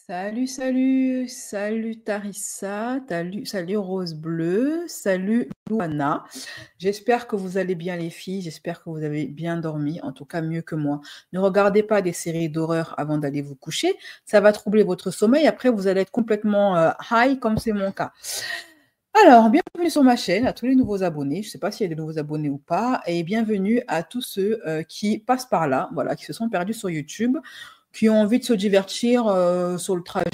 Salut, salut, salut Tarissa, salut Rose Bleue, salut Luana. J'espère que vous allez bien les filles, j'espère que vous avez bien dormi, en tout cas mieux que moi. Ne regardez pas des séries d'horreur avant d'aller vous coucher, ça va troubler votre sommeil, après vous allez être complètement high comme c'est mon cas. Alors, bienvenue sur ma chaîne, à tous les nouveaux abonnés, je ne sais pas s'il y a des nouveaux abonnés ou pas, et bienvenue à tous ceux qui passent par là, voilà, qui se sont perdus sur YouTube, qui ont envie de se divertir sur le trajet,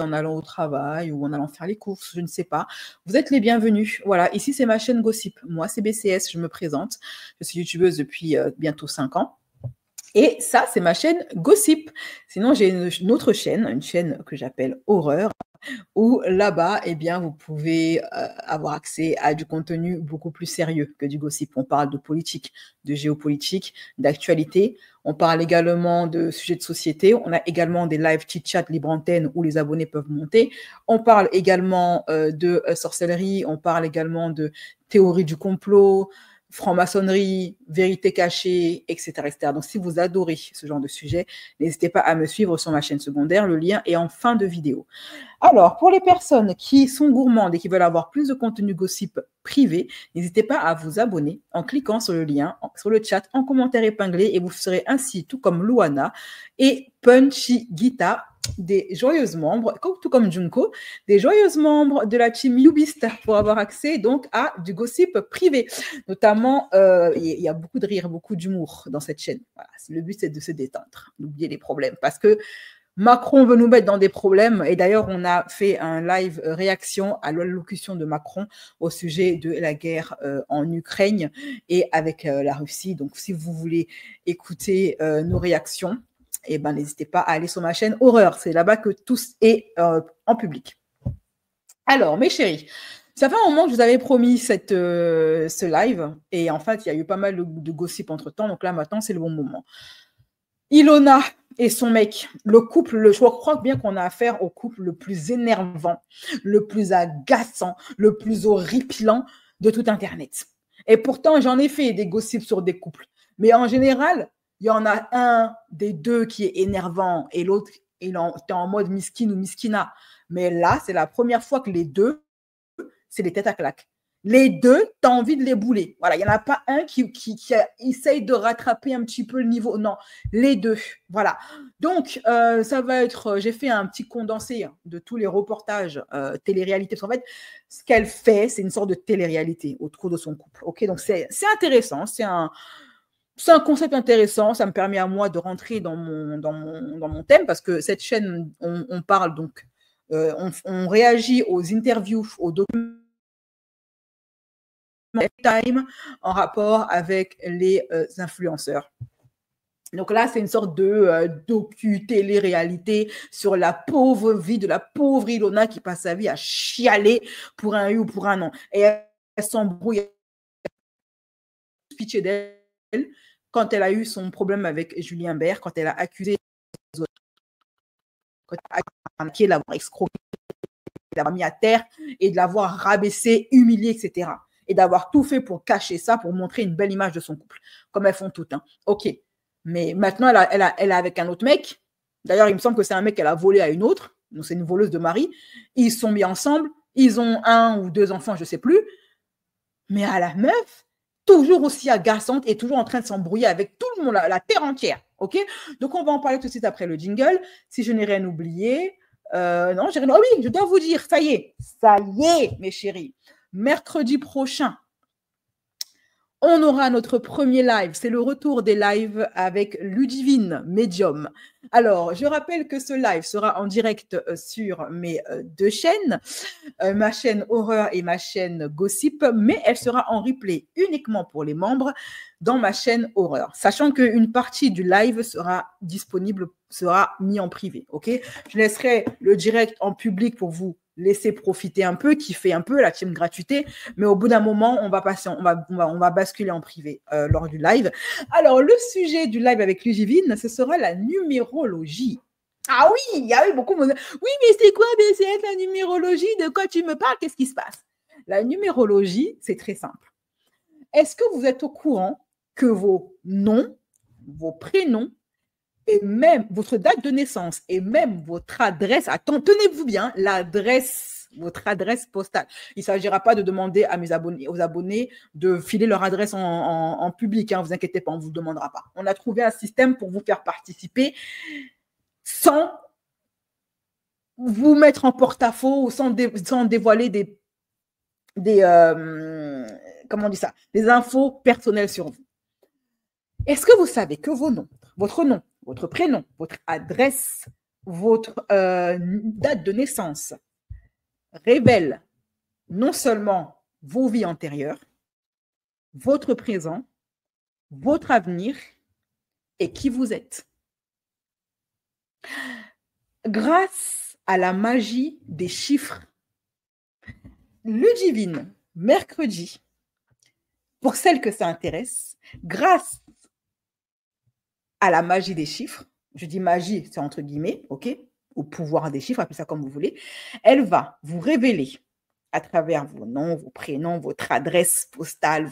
en allant au travail ou en allant faire les courses, je ne sais pas. Vous êtes les bienvenus. Voilà, ici c'est ma chaîne Gossip. Moi c'est BCS, je me présente. Je suis youtubeuse depuis bientôt 5 ans. Et ça, c'est ma chaîne Gossip. Sinon, j'ai une autre chaîne, une chaîne que j'appelle Horreur, où là-bas, eh bien, vous pouvez avoir accès à du contenu beaucoup plus sérieux que du gossip. On parle de politique, de géopolitique, d'actualité. On parle également de sujets de société. On a également des live chit-chat libre antenne où les abonnés peuvent monter. On parle également de sorcellerie. On parle également de théorie du complot, franc-maçonnerie, vérité cachée, etc., etc. Donc, si vous adorez ce genre de sujet, n'hésitez pas à me suivre sur ma chaîne secondaire. Le lien est en fin de vidéo. Alors, pour les personnes qui sont gourmandes et qui veulent avoir plus de contenu gossip privé, n'hésitez pas à vous abonner en cliquant sur le lien, sur le chat, en commentaire épinglé, et vous serez ainsi, tout comme Luana et Punchy Gita, des joyeuses membres, tout comme Junko, des joyeuses membres de la team Ubist pour avoir accès donc à du gossip privé. Notamment, il y a beaucoup de rire, beaucoup d'humour dans cette chaîne. Voilà, le but, c'est de se détendre, d'oublier les problèmes, parce que Macron veut nous mettre dans des problèmes, et d'ailleurs on a fait un live réaction à l'allocution de Macron au sujet de la guerre en Ukraine et avec la Russie. Donc si vous voulez écouter nos réactions, eh ben, n'hésitez pas à aller sur ma chaîne Horreur, c'est là-bas que tout est en public. Alors mes chéris, ça fait un moment que je vous avais promis ce live, et en fait il y a eu pas mal de gossip entre temps, donc là maintenant c'est le bon moment. Ilona et son mec, le couple, je crois bien qu'on a affaire au couple le plus énervant, le plus agaçant, le plus horripilant de tout Internet. Et pourtant, j'en ai fait des gossips sur des couples. Mais en général, il y en a un des deux qui est énervant et l'autre, il est en mode miskine ou miskina. Mais là, c'est la première fois que les deux, c'est des têtes à claques. Les deux, tu as envie de les bouler. Voilà, il n'y en a pas un qui essaye de rattraper un petit peu le niveau. Non, les deux. Voilà. Donc, ça va être, j'ai fait un petit condensé de tous les reportages télé-réalité. Parce qu'en fait, ce qu'elle fait, c'est une sorte de télé-réalité autour de son couple. OK, donc c'est intéressant. C'est un concept intéressant. Ça me permet à moi de rentrer dans mon thème parce que cette chaîne, on parle donc, on réagit aux interviews, aux documents time en rapport avec les influenceurs. Donc là, c'est une sorte de docu-télé-réalité sur la pauvre vie de la pauvre Ilona qui passe sa vie à chialer pour un oui ou pour un non. Et elle s'embrouille pitché d'elle quand elle a eu son problème avec Julien Bert, quand elle a accusé les autres, quand elle a accusé l'avoir escroqué, de l'avoir mis à terre et de l'avoir rabaissé, humilié, etc. Et d'avoir tout fait pour cacher ça, pour montrer une belle image de son couple, comme elles font toutes. Hein. OK. Mais maintenant, elle a avec un autre mec. D'ailleurs, il me semble que c'est un mec qu'elle a volé à une autre. Donc, c'est une voleuse de mari. Ils se sont mis ensemble. Ils ont 1 ou 2 enfants, je ne sais plus. Mais à la meuf, toujours aussi agaçante et toujours en train de s'embrouiller avec tout le monde, la terre entière. OK? Donc, on va en parler tout de suite après le jingle. Si je n'ai rien oublié. Non, j'ai rien. Oh oui, je dois vous dire, ça y est, mes chéris. Mercredi prochain, on aura notre premier live. C'est le retour des lives avec Ludivine Medium. Alors, je rappelle que ce live sera en direct sur mes 2 chaînes, ma chaîne Horreur et ma chaîne Gossip, mais elle sera en replay uniquement pour les membres dans ma chaîne Horreur, sachant qu'une partie du live sera disponible, sera mis en privé. Ok, je laisserai le direct en public pour vous laisser profiter un peu, kiffer un peu la team gratuité, mais au bout d'un moment, on va passer, on va basculer en privé lors du live. Alors, le sujet du live avec Ludivine, ce sera la numérologie. Ah oui, il y a eu beaucoup de... Oui, mais c'est quoi BCS, la numérologie? De quoi tu me parles? Qu'est-ce qui se passe? La numérologie, c'est très simple. Est-ce que vous êtes au courant que vos noms, vos prénoms et même votre date de naissance et même votre adresse. Attends, tenez-vous bien, l'adresse, votre adresse postale. Il ne s'agira pas de demander à aux abonnés de filer leur adresse en public. Hein, vous inquiétez pas, on ne vous demandera pas. On a trouvé un système pour vous faire participer sans vous mettre en porte-à-faux ou sans dévoiler comment on dit ça, des infos personnelles sur vous. Est-ce que vous savez que vos noms, votre prénom, votre adresse, votre date de naissance révèlent non seulement vos vies antérieures, votre présent, votre avenir et qui vous êtes? Grâce à la magie des chiffres, Ludivine, mercredi, pour celles que ça intéresse, grâce à la magie des chiffres, je dis magie, c'est entre guillemets, ok, au pouvoir des chiffres, appelez ça comme vous voulez, elle va vous révéler à travers vos noms, vos prénoms, votre adresse postale,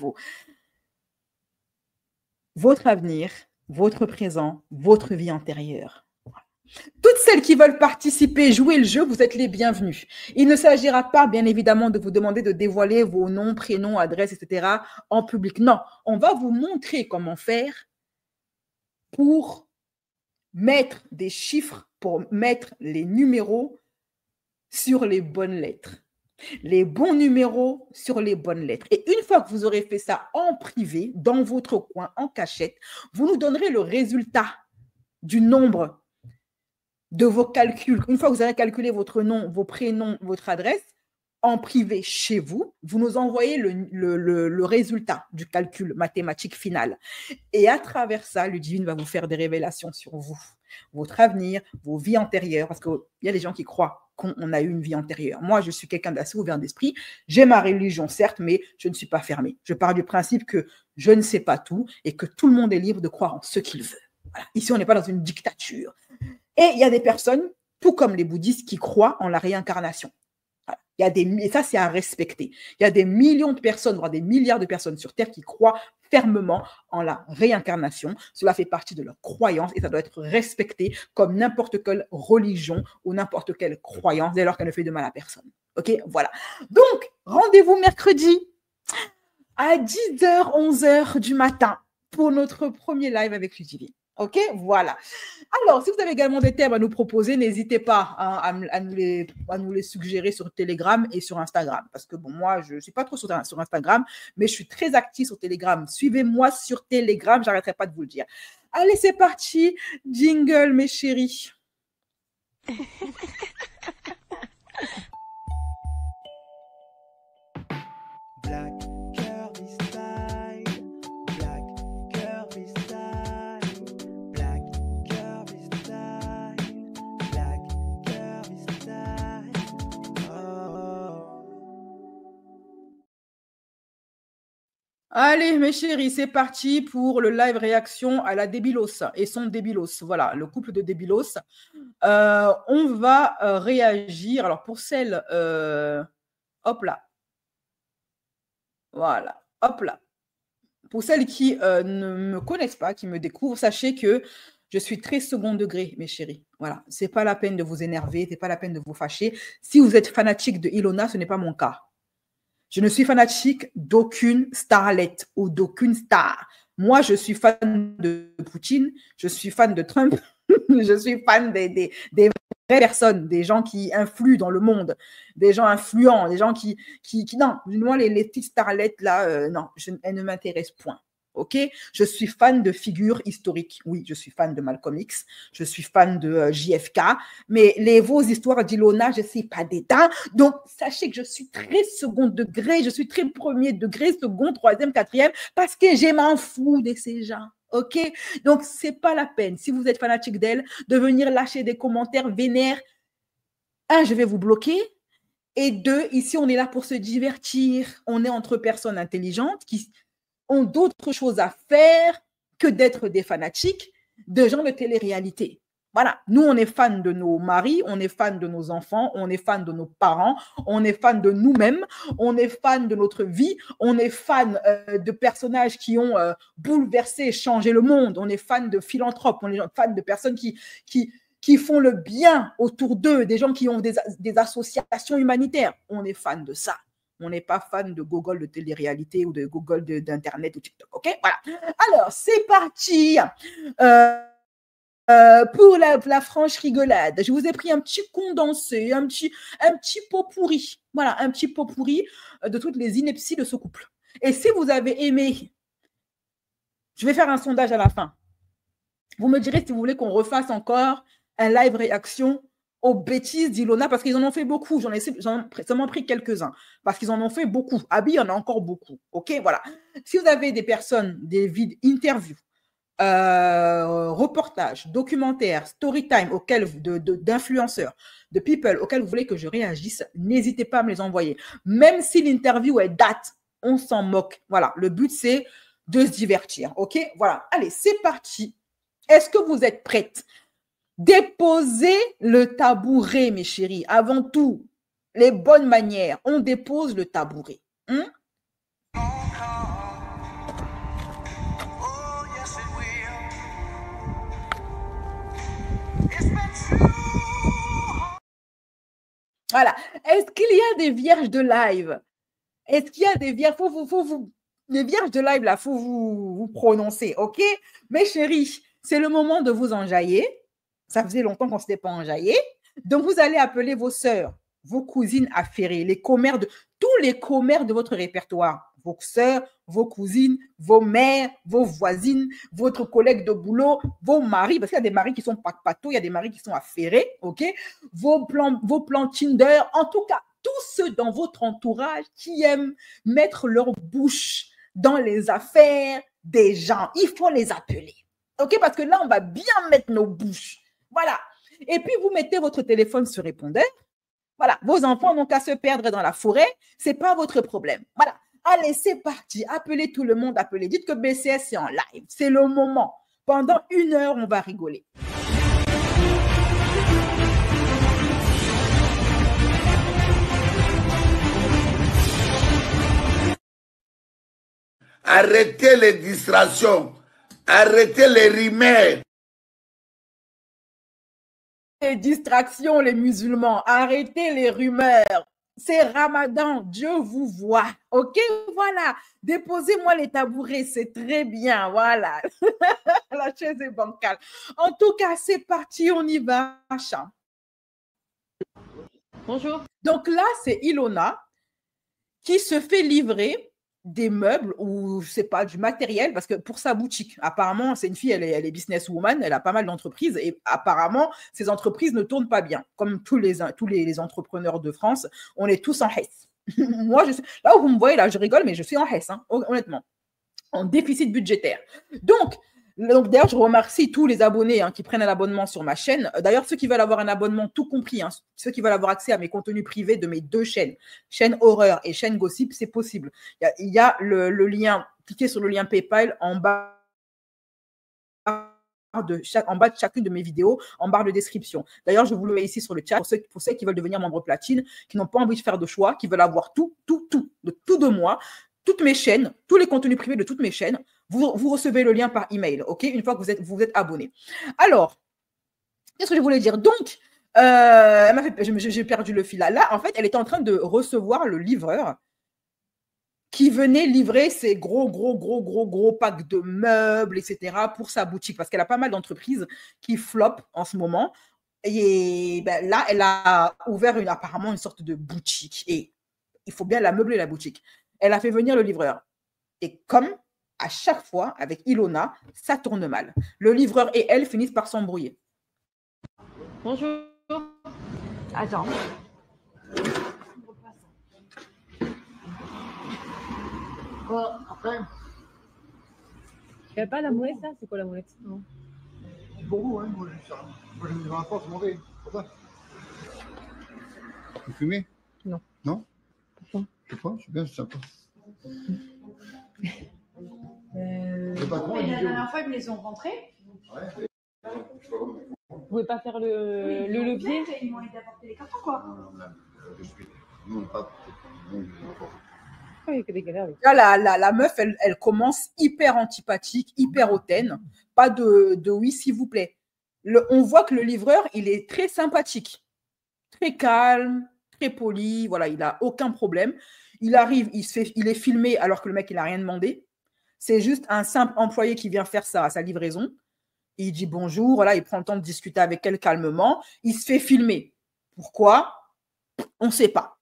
votre avenir, votre présent, votre vie antérieure. Toutes celles qui veulent participer, jouer le jeu, vous êtes les bienvenus. Il ne s'agira pas, bien évidemment, de vous demander de dévoiler vos noms, prénoms, adresses, etc. en public. Non, on va vous montrer comment faire pour mettre des chiffres, pour mettre les numéros sur les bonnes lettres. Les bons numéros sur les bonnes lettres. Et une fois que vous aurez fait ça en privé, dans votre coin, en cachette, vous nous donnerez le résultat du nombre de vos calculs. Une fois que vous aurez calculé votre nom, vos prénoms, votre adresse, en privé chez vous, vous nous envoyez le résultat du calcul mathématique final. Et à travers ça, Ludivine va vous faire des révélations sur vous, votre avenir, vos vies antérieures, parce qu'il y a des gens qui croient qu'on a eu une vie antérieure. Moi, je suis quelqu'un d'assez ouvert d'esprit. J'ai ma religion, certes, mais je ne suis pas fermée. Je pars du principe que je ne sais pas tout et que tout le monde est libre de croire en ce qu'il veut. Voilà. Ici, on n'est pas dans une dictature. Et il y a des personnes, tout comme les bouddhistes, qui croient en la réincarnation. Voilà. Et ça, c'est à respecter. Il y a des millions de personnes, voire des milliards de personnes sur Terre qui croient fermement en la réincarnation. Cela fait partie de leur croyance et ça doit être respecté comme n'importe quelle religion ou n'importe quelle croyance, dès lors qu'elle ne fait de mal à personne. OK, voilà. Donc, rendez-vous mercredi à 10h, 11h du matin pour notre premier live avec Ludivine. OK, voilà. Alors, si vous avez également des thèmes à nous proposer, n'hésitez pas à nous les suggérer sur Telegram et sur Instagram. Parce que bon, moi, je ne suis pas trop sur Instagram, mais je suis très active sur Telegram. Suivez-moi sur Telegram, j'arrêterai pas de vous le dire. Allez, c'est parti. Jingle, mes chéris. Black Curvy Style, Black Curvy Style, Black Curvy Style, Black Curvy Style. Oh. Allez, mes chéris, c'est parti pour le live réaction à la Débilos et son Débilos. Voilà, le couple de Débilos. On va réagir. Alors, pour celle... hop là. Voilà, hop là. Pour celles qui ne me connaissent pas, qui me découvrent, sachez que je suis très second degré, mes chéris. Voilà, c'est pas la peine de vous énerver, c'est pas la peine de vous fâcher. Si vous êtes fanatique de Ilona, ce n'est pas mon cas. Je ne suis fanatique d'aucune starlette ou d'aucune star. Moi, je suis fan de Poutine, je suis fan de Trump, je suis fan des vraies personnes, des gens qui influent dans le monde, des gens influents, des gens qui non, moi, les petites starlettes, là, non, elles ne m'intéressent point. OK? Je suis fan de figures historiques. Oui, je suis fan de Malcolm X, je suis fan de JFK, mais vos histoires d'Ilona, je ne sais pas d'état. Donc, sachez que je suis très second degré, je suis très premier degré, second, troisième, quatrième, parce que je m'en fous de ces gens. OK? Donc, ce n'est pas la peine, si vous êtes fanatique d'elle, de venir lâcher des commentaires vénères. Un, je vais vous bloquer. Et deux, ici, on est là pour se divertir. On est entre personnes intelligentes qui ont d'autres choses à faire que d'être des fanatiques de gens de télé-réalité. Voilà, nous, on est fans de nos maris, on est fans de nos enfants, on est fans de nos parents, on est fans de nous-mêmes, on est fans de notre vie, on est fans de personnages qui ont bouleversé, changé le monde, on est fans de philanthropes, on est fans de personnes qui font le bien autour d'eux, des gens qui ont des associations humanitaires. On est fans de ça. On n'est pas fan de Google de télé-réalité ou de Google d'Internet ou TikTok. OK? Voilà. Alors, c'est parti. Pour la franche rigolade, je vous ai pris un petit condensé, un petit pot pourri. Voilà, un petit pot pourri de toutes les inepties de ce couple. Et si vous avez aimé, je vais faire un sondage à la fin. Vous me direz si vous voulez qu'on refasse encore un live réaction aux bêtises d'Ilona, parce qu'ils en ont fait beaucoup. J'en ai seulement pris quelques-uns, parce qu'ils en ont fait beaucoup. Abby, il y en a encore beaucoup. OK, voilà. Si vous avez des personnes, des interviews, reportages, documentaires, story time d'influenceurs, de people auxquels vous voulez que je réagisse, n'hésitez pas à me les envoyer. Même si l'interview est date, on s'en moque. Voilà, le but c'est de se divertir. OK, voilà. Allez, c'est parti. Est-ce que vous êtes prêtes? Déposez le tabouret, mes chéris. Avant tout, les bonnes manières. On dépose le tabouret. Voilà. Est-ce qu'il y a des vierges de live? Est-ce qu'il y a des vierges? Les vierges de live, là, il faut vous prononcer, OK? Mes chéris, c'est le moment de vous enjailler. Ça faisait longtemps qu'on ne s'était pas enjaillé. Donc, vous allez appeler vos sœurs, vos cousines affairées, tous les commères de votre répertoire. Vos sœurs, vos cousines, vos mères, vos voisines, votre collègue de boulot, vos maris, parce qu'il y a des maris qui sont pato, il y a des maris qui sont affairés, OK? Vos plans Tinder, en tout cas, tous ceux dans votre entourage qui aiment mettre leur bouche dans les affaires des gens. Il faut les appeler, OK? Parce que là, on va bien mettre nos bouches. Voilà. Et puis, vous mettez votre téléphone sur répondeur. Voilà. Vos enfants n'ont qu'à se perdre dans la forêt. Ce n'est pas votre problème. Voilà. Allez, c'est parti. Appelez tout le monde. Appelez. Dites que BCS est en live. C'est le moment. Pendant 1 heure, on va rigoler. Arrêtez les distractions. Arrêtez les rumeurs. Les distractions, les musulmans. Arrêtez les rumeurs. C'est Ramadan. Dieu vous voit. OK? Voilà. Déposez-moi les tabourets. C'est très bien. Voilà. La chaise est bancale. En tout cas, c'est parti. On y va. Bonjour. Donc là, c'est Ilona qui se fait livrer des meubles ou, je sais pas, du matériel, parce que pour sa boutique, apparemment, c'est une fille, elle est businesswoman, elle a pas mal d'entreprises et apparemment, ces entreprises ne tournent pas bien. Comme tous les entrepreneurs de France, on est tous en hesse. Moi, là où vous me voyez, là, je rigole, mais je suis en hesse, hein, honnêtement, en déficit budgétaire. Donc, d'ailleurs, je remercie tous les abonnés qui prennent un abonnement sur ma chaîne. D'ailleurs, ceux qui veulent avoir un abonnement tout compris, ceux qui veulent avoir accès à mes contenus privés de mes 2 chaînes, chaîne horreur et chaîne gossip, c'est possible. Il y a le lien, cliquez sur le lien PayPal en bas de chacune de mes vidéos, en barre de description. D'ailleurs, je vous le mets ici sur le chat pour ceux qui veulent devenir membre platine, qui n'ont pas envie de faire de choix, qui veulent avoir tout de moi, toutes mes chaînes, tous les contenus privés de toutes mes chaînes. Vous recevez le lien par email, OK? Une fois que vous êtes abonné. Alors, qu'est-ce que je voulais dire? Donc, j'ai perdu le fil là. Là, en fait, elle était en train de recevoir le livreur qui venait livrer ses gros packs de meubles, etc. pour sa boutique, parce qu'elle a pas mal d'entreprises qui flopent en ce moment. Et ben, là, elle a ouvert apparemment une sorte de boutique. Et il faut bien la meubler, la boutique. Elle a fait venir le livreur. Et comme à chaque fois, avec Ilona, ça tourne mal. Le livreur et elle finissent par s'embrouiller. Bonjour. Attends. Bon, après. Il n'y a pas la molette là? C'est quoi la molette? Non. Pour vous, hein, moi je vais pas se demander. Pourquoi? Vous fumez? Non. Non? Pourquoi? Je sais pas, c'est bien, c'est sympa. La dernière fois, ils me les ont rentrés. Ouais. pouvez pas faire le levier? Ils m'ont aidé à porter les cartons, quoi. Nous, on pas. Il y a que des galères avec Là, la meuf, elle commence hyper antipathique, hyper hautaine. Pas de oui, s'il vous plaît. On voit que le livreur, il est très sympathique, très calme, très poli. Voilà, il n'a aucun problème. Il arrive, il est filmé alors que le mec, il n'a rien demandé. C'est juste un simple employé qui vient faire sa livraison. Il dit bonjour, voilà, il prend le temps de discuter avec elle calmement. Il se fait filmer. Pourquoi? On ne sait pas.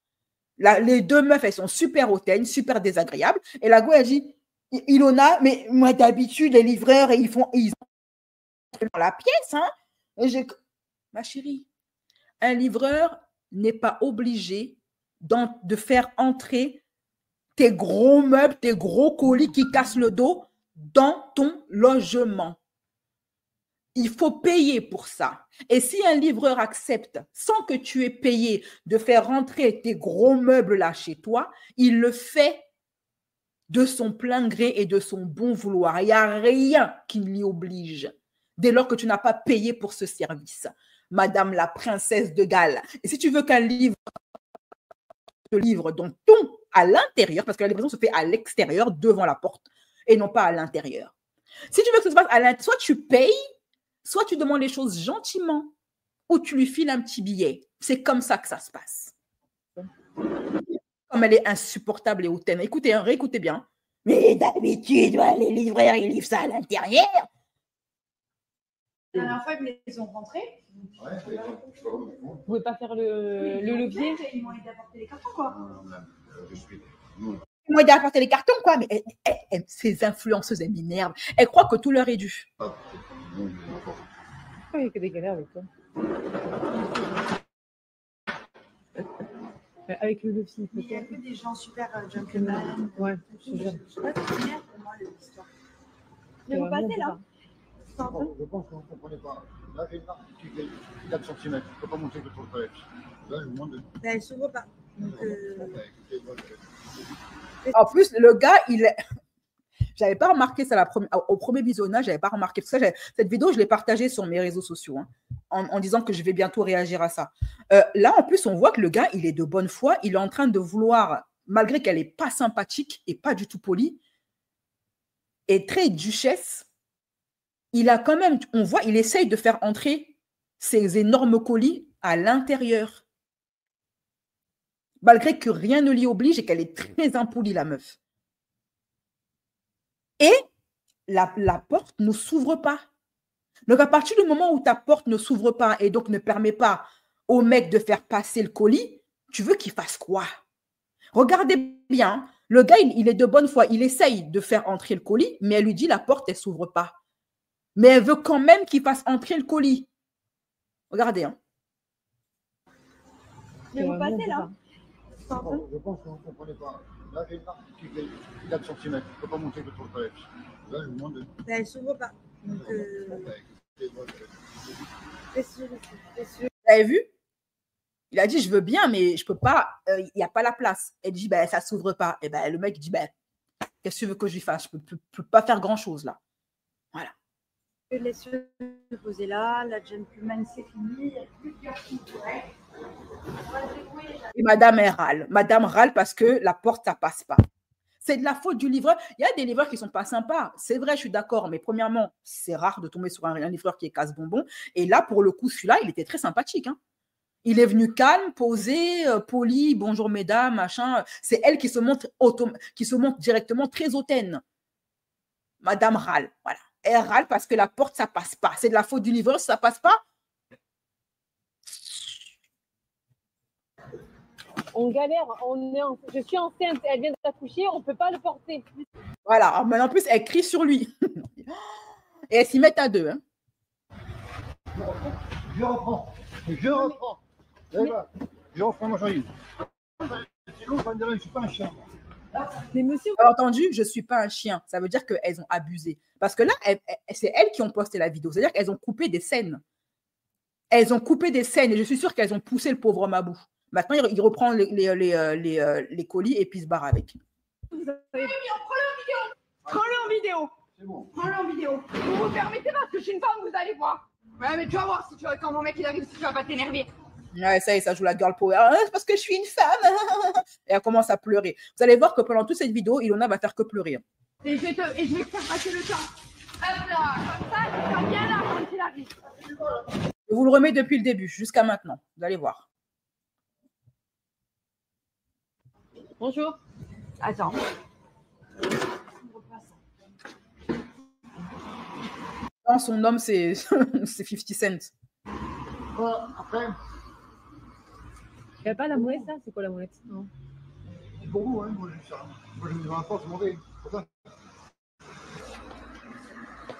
Les deux meufs, elles sont super hautaines, super désagréables. Et la go, elle dit, Ilona, mais moi d'habitude, les livreurs, ils entrent dans la pièce. Hein? Ma chérie, un livreur n'est pas obligé de faire entrer tes gros meubles, tes gros colis qui cassent le dos dans ton logement. Il faut payer pour ça. Et si un livreur accepte, sans que tu aies payé, de faire rentrer tes gros meubles là chez toi, il le fait de son plein gré et de son bon vouloir. Il n'y a rien qui l'y oblige, dès lors que tu n'as pas payé pour ce service. Madame la princesse de Galles. Et si tu veux qu'un livre te livre dans ton à l'intérieur, parce que la livraison se fait à l'extérieur, devant la porte, et non pas à l'intérieur. Si tu veux que ça se passe à l'intérieur, soit tu payes, soit tu demandes les choses gentiment, ou tu lui files un petit billet. C'est comme ça que ça se passe. Comme elle est insupportable et hautaine. Écoutez, hein, réécoutez bien. Mais d'habitude, les livreurs, ils livrent ça à l'intérieur. La dernière fois, ils me les ont rentrés. Vous pouvez pas faire le levier? Ils m'ont aidé à porter les cartons, quoi. Ils m'ont aidé à porter les cartons, quoi. Mais ces influenceuses, elles m'énervent. Elles croient que tout leur est dû. Il y a que des galères avec toi. Avec le levier, Il y a peut-être. que des gens super gentlemen. Ouais, je Je sais pas ce qu'il y a pour moi, l'histoire. Mais vous passez là? Je pense qu'on ne comprenait pas. Là, j'ai une marque qui fait 4 cm. Je ne peux pas monter que trop de palette. Là, je vous demande. Ben, elle s'ouvre pas. Donc, En plus, le gars, j'avais pas remarqué ça au premier visionnage, j'avais pas remarqué. Parce que cette vidéo, je l'ai partagée sur mes réseaux sociaux, hein, en disant que je vais bientôt réagir à ça. Là, en plus, on voit que le gars, il est de bonne foi. Il est en train de vouloir, malgré qu'elle n'est pas sympathique et pas du tout polie, et très duchesse, il a quand même, on voit, il essaye de faire entrer ces énormes colis à l'intérieur. Malgré que rien ne l'y oblige et qu'elle est très impolie, la meuf. Et la porte ne s'ouvre pas. Donc, à partir du moment où ta porte ne s'ouvre pas et donc ne permet pas au mec de faire passer le colis, tu veux qu'il fasse quoi? Regardez bien, le gars, il est de bonne foi. Il essaye de faire entrer le colis, mais elle lui dit la porte, elle ne s'ouvre pas. Mais elle veut quand même qu'il fasse entrer le colis. Regardez. Hein. mais vous passez là? Je pense qu'on ne comprenait pas. Là, j'ai une marque qui fait 4 cm. Je ne peux pas monter que trop de palette. Là, je vous demande. Ben, elle s'ouvre pas. Donc, Vous avez vu? Il a dit, je veux bien, mais je ne peux pas, il n'y a pas la place. Elle dit, ben, ça ne s'ouvre pas. Et ben, le mec dit, ben, qu'est-ce que tu veux que je lui fasse? Je ne peux pas faire grand-chose là. Voilà. laisse-le poser là. La gentleman, c'est fini. Et madame, elle râle. Madame râle parce que la porte, ça ne passe pas. C'est de la faute du livreur. Il y a des livreurs qui ne sont pas sympas. C'est vrai, je suis d'accord. Mais premièrement, c'est rare de tomber sur un livreur qui est casse-bonbon. Et là, pour le coup, celui-là, il était très sympathique. Hein. Il est venu calme, posé, poli, bonjour mesdames, machin. C'est elle qui se montre directement très hautaine. Madame râle, voilà. Elle râle parce que la porte, ça ne passe pas. C'est de la faute du livreur si ça ne passe pas. On galère, je suis enceinte, elle vient d'accoucher, on ne peut pas le porter. Voilà, alors, maintenant, en plus, elle crie sur lui. Et elle s'y met à deux. Hein. Je reprends. Je reprends ma jolie. Sinon, je ne suis pas un chien. Mais monsieur, vous avez entendu, je ne suis pas un chien. Ça veut dire qu'elles ont abusé. Parce que là, c'est elles qui ont posté la vidéo. C'est-à-dire qu'elles ont coupé des scènes. Elles ont coupé des scènes et je suis sûre qu'elles ont poussé le pauvre homme à bout. Maintenant, il reprend les colis et puis il se barre avec. Prends-le en vidéo. C'est bon. Prends-le en vidéo. Vous vous permettez parce que je suis une femme, vous allez voir. Ouais, mais tu vas voir si tu, quand mon mec il arrive, si tu vas pas t'énerver. Ouais, ça y est, ça joue la girl power. Ah, c'est parce que je suis une femme. Et elle commence à pleurer. Vous allez voir que pendant toute cette vidéo, Ilona va faire que pleurer. Et je vais te faire passer le temps. Hop là, comme ça, tu seras bien là quand il arrive. Je vous le remets depuis le début, jusqu'à maintenant. Vous allez voir. Bonjour. Attends. Non, son homme, c'est 50 Cent. Voilà, après, Il n'y a pas la moulette, ça? C'est quoi la moulette? Non. c'est pour vous, hein, moi je dis ça. Moi je me dis dans la force, je m'en vais. C'est ça.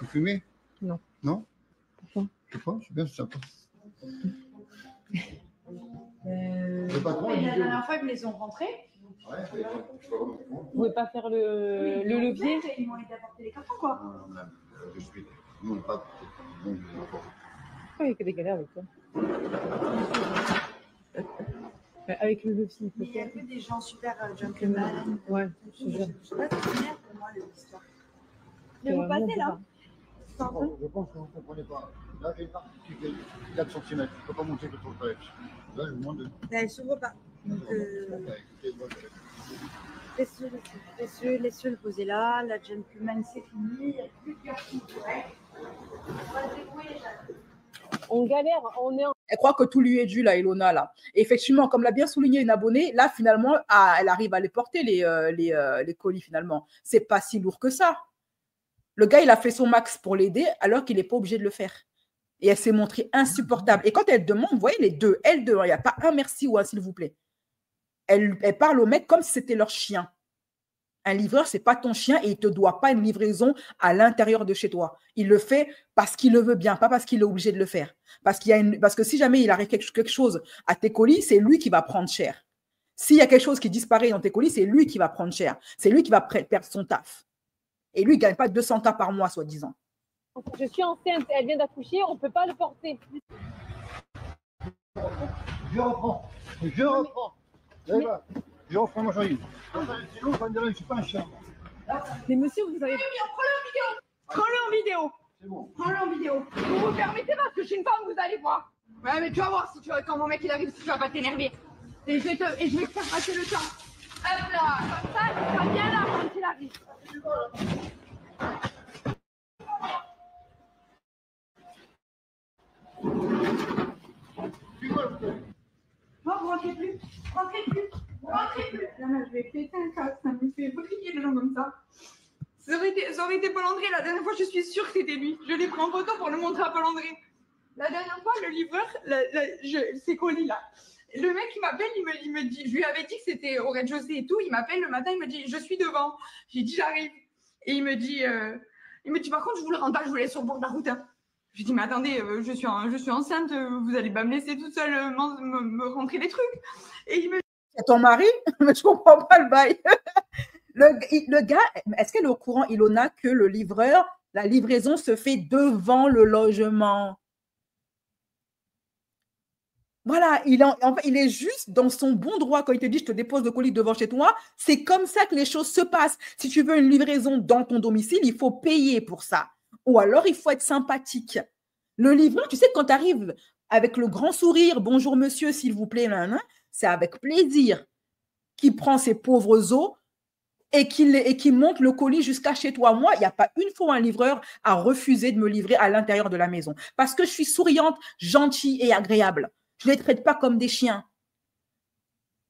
Vous fumez? Non. Non? Pourquoi? Je sais pas, c'est bien, c'est sympa. Mais Le patron, il la dit dernière fois, ils me les ont rentrés. ouais, je sais pas comment. Vous pouvez pas faire le levier? Ils m'ont aidé à porter les cartons, quoi. Non, non, je suis. Nous, on n'est pas. Nous, on est pas. Pourquoi il y a que des galères avec toi? Avec le levier, il Mais faut il y a faire. que des gens super gentlemen. Ouais, je te jure. Je sais pas, c'est merde pour moi, l'histoire. Mais C'est vous vraiment passez là? bizarre. Non, je pense que vous ne comprenez pas. Là, j'ai une marque qui fait 4 cm. Je ne peux pas monter que sur le toilette. Là, je vous demande de. Mais elle s'ouvre pas. Donc, Écoutez, moi, laisse-le le poser là. La gentleman, c'est fini. Il n'y a plus de garçon. Ouais. On va se débrouiller, Jeanne. On galère, on est en... Elle croit que tout lui est dû, là, Ilona, là. Et effectivement, comme l'a bien souligné une abonnée, là, finalement, elle arrive à les porter, les colis, finalement. C'est pas si lourd que ça. Le gars, il a fait son max pour l'aider, alors qu'il n'est pas obligé de le faire. Et elle s'est montrée insupportable. Et quand elle demande, vous voyez, les deux, elle deux, il n'y a pas un merci ou un s'il vous plaît. Elle parle au mec comme si c'était leur chien. Un livreur, ce n'est pas ton chien et il ne te doit pas une livraison à l'intérieur de chez toi. Il le fait parce qu'il le veut bien, pas parce qu'il est obligé de le faire. Parce que si jamais il arrive quelque chose à tes colis, c'est lui qui va prendre cher. S'il y a quelque chose qui disparaît dans tes colis, c'est lui qui va prendre cher. C'est lui qui va perdre son taf. Et lui, il ne gagne pas 200K par mois, soi-disant. Je suis enceinte, elle vient d'accoucher, on ne peut pas le porter. Je reprends. Je reprends. Mais... Je reprends ma jolie. Sinon, ça me dirait que je ne suis pas un chien. Mais monsieur, vous avez... Prends-le en vidéo. C'est bon. Prends-le en vidéo. Vous vous permettez parce que je suis une femme, vous allez voir. Ouais, mais tu vas voir si tu, quand mon mec il arrive, si tu vas pas t'énerver. Et je vais te faire passer le temps. Hop là, comme ça, tu seras bien là quand il arrive. Non, vous rentrez plus. Rentrez plus. Rentrez plus. Là, je vais péter un câble. Ça me fait briller les gens comme ça. Ça aurait été Paul André. La dernière fois, je suis sûre que c'était lui. Je l'ai pris en photo pour le montrer à Paul André. La dernière fois, le livreur, ces colis là. Le mec, il m'appelle, il me dit, je lui avais dit que c'était au rez-de-chaussée et tout. Il m'appelle le matin, il me dit, je suis devant. J'ai dit, j'arrive. Et il me dit, par contre, je vous le rends pas, je vous laisse sur le bord de la route. Hein. Je dis, mais attendez, je suis enceinte, vous allez pas me laisser toute seule me rentrer les trucs. Et il me dit, c'est ton mari? Mais je comprends pas le bail. Le gars, est-ce qu'elle est au courant, Ilona, que le livreur, la livraison se fait devant le logement? Voilà, il est juste dans son bon droit quand il te dit je te dépose le colis devant chez toi. C'est comme ça que les choses se passent. Si tu veux une livraison dans ton domicile, il faut payer pour ça. Ou alors, il faut être sympathique. Le livreur, tu sais, quand tu arrives avec le grand sourire, bonjour monsieur, s'il vous plaît, c'est avec plaisir qu'il prend ses pauvres os et qu'il monte le colis jusqu'à chez toi. Moi, il n'y a pas une fois un livreur a refusé de me livrer à l'intérieur de la maison parce que je suis souriante, gentille et agréable. Je ne les traite pas comme des chiens.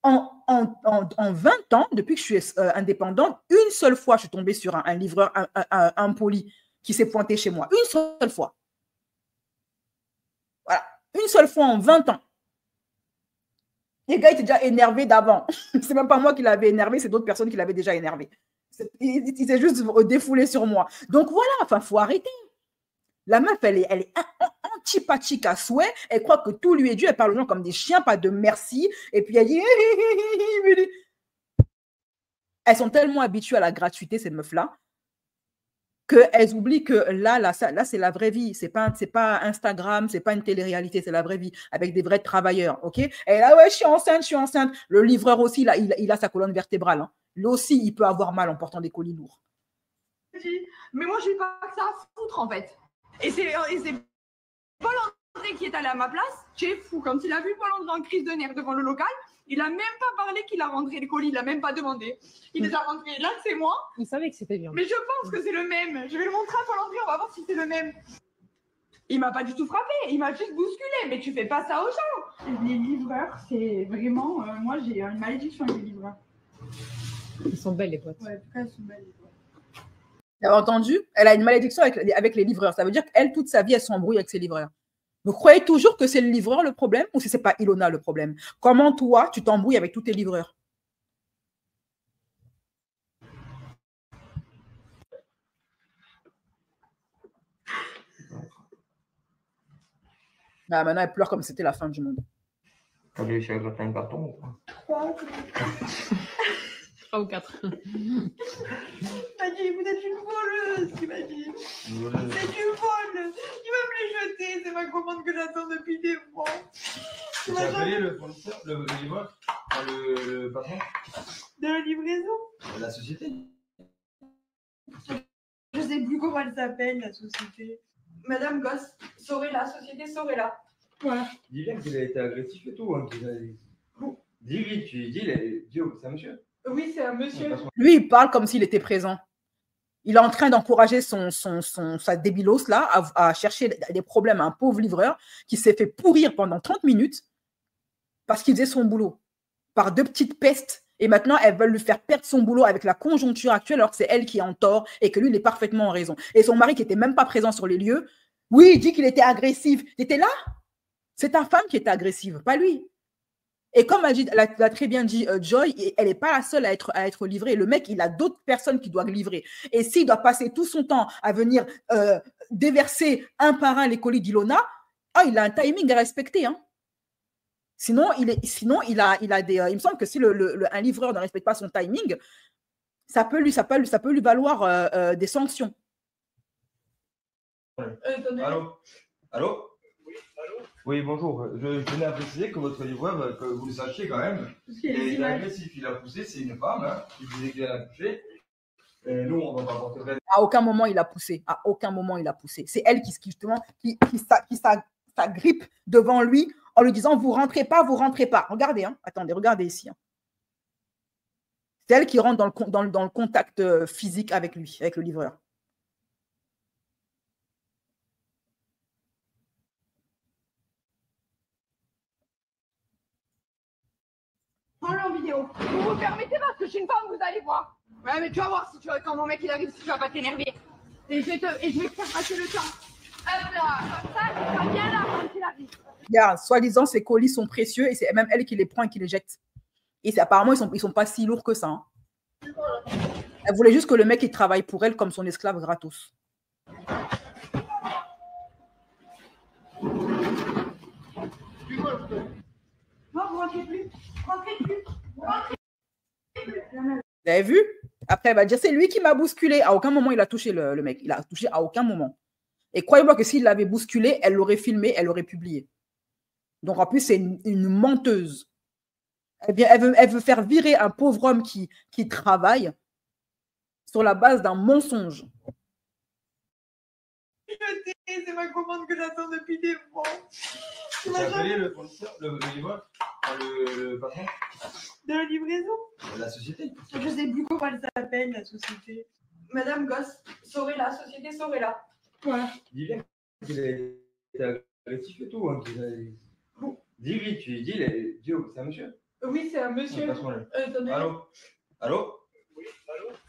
En 20 ans, depuis que je suis indépendante, une seule fois, je suis tombée sur un livreur impoli qui s'est pointé chez moi. Une seule fois. Voilà. Une seule fois en 20 ans. Les gars étaient déjà énervés d'avant. C'est même pas moi qui l'avais énervé, c'est d'autres personnes qui l'avaient déjà énervé. Il s'est juste défoulé sur moi. Donc voilà, enfin, il faut arrêter. La meuf, elle est antipathique à souhait. Elle croit que tout lui est dû. Elle parle aux gens comme des chiens, pas de merci. Et puis elle dit... Elles sont tellement habituées à la gratuité, ces meufs-là, qu'elles oublient que là c'est la vraie vie. C'est pas Instagram, c'est pas une télé-réalité, c'est la vraie vie, avec des vrais travailleurs, ok? Et là, ouais, je suis enceinte. Le livreur aussi, là, il a sa colonne vertébrale. Hein. Lui aussi, il peut avoir mal en portant des colis lourds. mais moi, j'ai pas que ça à foutre, en fait. Et c'est Paul André qui est allé à ma place, c'est fou. Quand il a vu Paul André en crise de nerfs devant le local, il a même pas parlé qu'il a rentré les colis, il a même pas demandé. Il les a rentrés là, c'est moi. Il savait que c'était bien. Mais je pense que c'est le même. Je vais le montrer à Paul André, on va voir si c'est le même. Il m'a pas du tout frappé, il m'a juste bousculé. Mais tu fais pas ça aux gens. Les livreurs, c'est vraiment... moi, j'ai une malédiction avec les livreurs. Ils sont belles, les potes. Ouais, en tout cas, elles sont belles, les potes. Vous avez entendu? Elle a une malédiction avec les livreurs. Ça veut dire qu'elle, toute sa vie, elle s'embrouille avec ses livreurs. Vous croyez toujours que c'est le livreur le problème ou si ce n'est pas Ilona le problème? Comment toi, tu t'embrouilles avec tous tes livreurs? Bah, maintenant, elle pleure comme si c'était la fin du monde. T'as réussi à gratter un carton ou quoi? 3 ou 4. Il m'a dit, vous êtes une voleuse, il m'a dit. C'est une vol. Il va me les jeter, c'est ma commande que j'attends depuis des mois. Tu as appelé le fournisseur, le livreur, le patron De la livraison. de la société? Je sais plus comment elle s'appelle, la société. Madame Gosse, Sorella, société Sorella. Voilà. Dis bien qu'il a été agressif et tout. Hein, dis-lui, tu dis, c'est un monsieur. Oui, c'est un monsieur. Lui, il parle comme s'il était présent. Il est en train d'encourager sa débilos là à chercher des problèmes à un pauvre livreur qui s'est fait pourrir pendant 30 minutes parce qu'il faisait son boulot par 2 petites pestes. Et maintenant, elles veulent lui faire perdre son boulot avec la conjoncture actuelle alors que c'est elle qui est en tort et que lui, il est parfaitement en raison. Et son mari qui n'était même pas présent sur les lieux, oui, il dit qu'il était agressif. Tu étais là? C'est ta femme qui était agressive, pas lui. Et comme l'a très bien dit Joy, elle n'est pas la seule à être livrée. Le mec, il a d'autres personnes qui doivent livrer. Et s'il doit passer tout son temps à venir déverser un par un les colis d'Ilona, il a un timing à respecter. Hein. Sinon, il me semble que si un livreur ne respecte pas son timing, ça peut lui valoir des sanctions. Allô? Allô? Oui, bonjour. Je tenais à préciser que votre livreur, que vous le sachiez quand même, il a été agressif. Il a poussé, c'est une femme qui disait qu'elle a touché. Et nous, on va pas porter plainte. À aucun moment il a poussé. À aucun moment il a poussé. C'est elle qui s'agrippe devant lui en lui disant vous rentrez pas, vous rentrez pas. Regardez, hein. Attendez, regardez ici. Hein. C'est elle qui rentre dans le contact physique avec lui, avec le livreur. Prends-le en vidéo. Vous vous permettez parce que je suis une femme, vous allez voir. Ouais, mais tu vas voir si quand mon mec il arrive, si tu vas pas t'énerver. Et je vais te faire passer le temps. Hop là, comme ça, tu seras bien là quand il arrive. Regarde, soi-disant, ces colis sont précieux et c'est même elle qui les prend et qui les jette. Et apparemment, ils sont pas si lourds que ça. Hein. Elle voulait juste que le mec il travaille pour elle comme son esclave gratos. Non, vous rentrez plus. Rentrez plus. Rentrez plus. Vous avez vu? Après, elle va dire c'est lui qui m'a bousculé. À aucun moment, il a touché le mec. Il a touché à aucun moment. Et croyez-moi que s'il l'avait bousculé, elle l'aurait filmé, elle l'aurait publié. Donc, en plus, c'est une menteuse. Elle veut faire virer un pauvre homme qui travaille sur la base d'un mensonge. C'est ma commande que j'attends depuis des mois. Tu as appelé le fournisseur, le livreur, le patron De la livraison. de la société? Je sais plus comment elle s'appelle, la société. Madame Gosse, Sorella, société Sorella. Voilà. Dis bien qu'il a été agressif et tout. Hein, dis-lui, tu dis, c'est un monsieur. Oui, c'est un monsieur. Allô? Allô?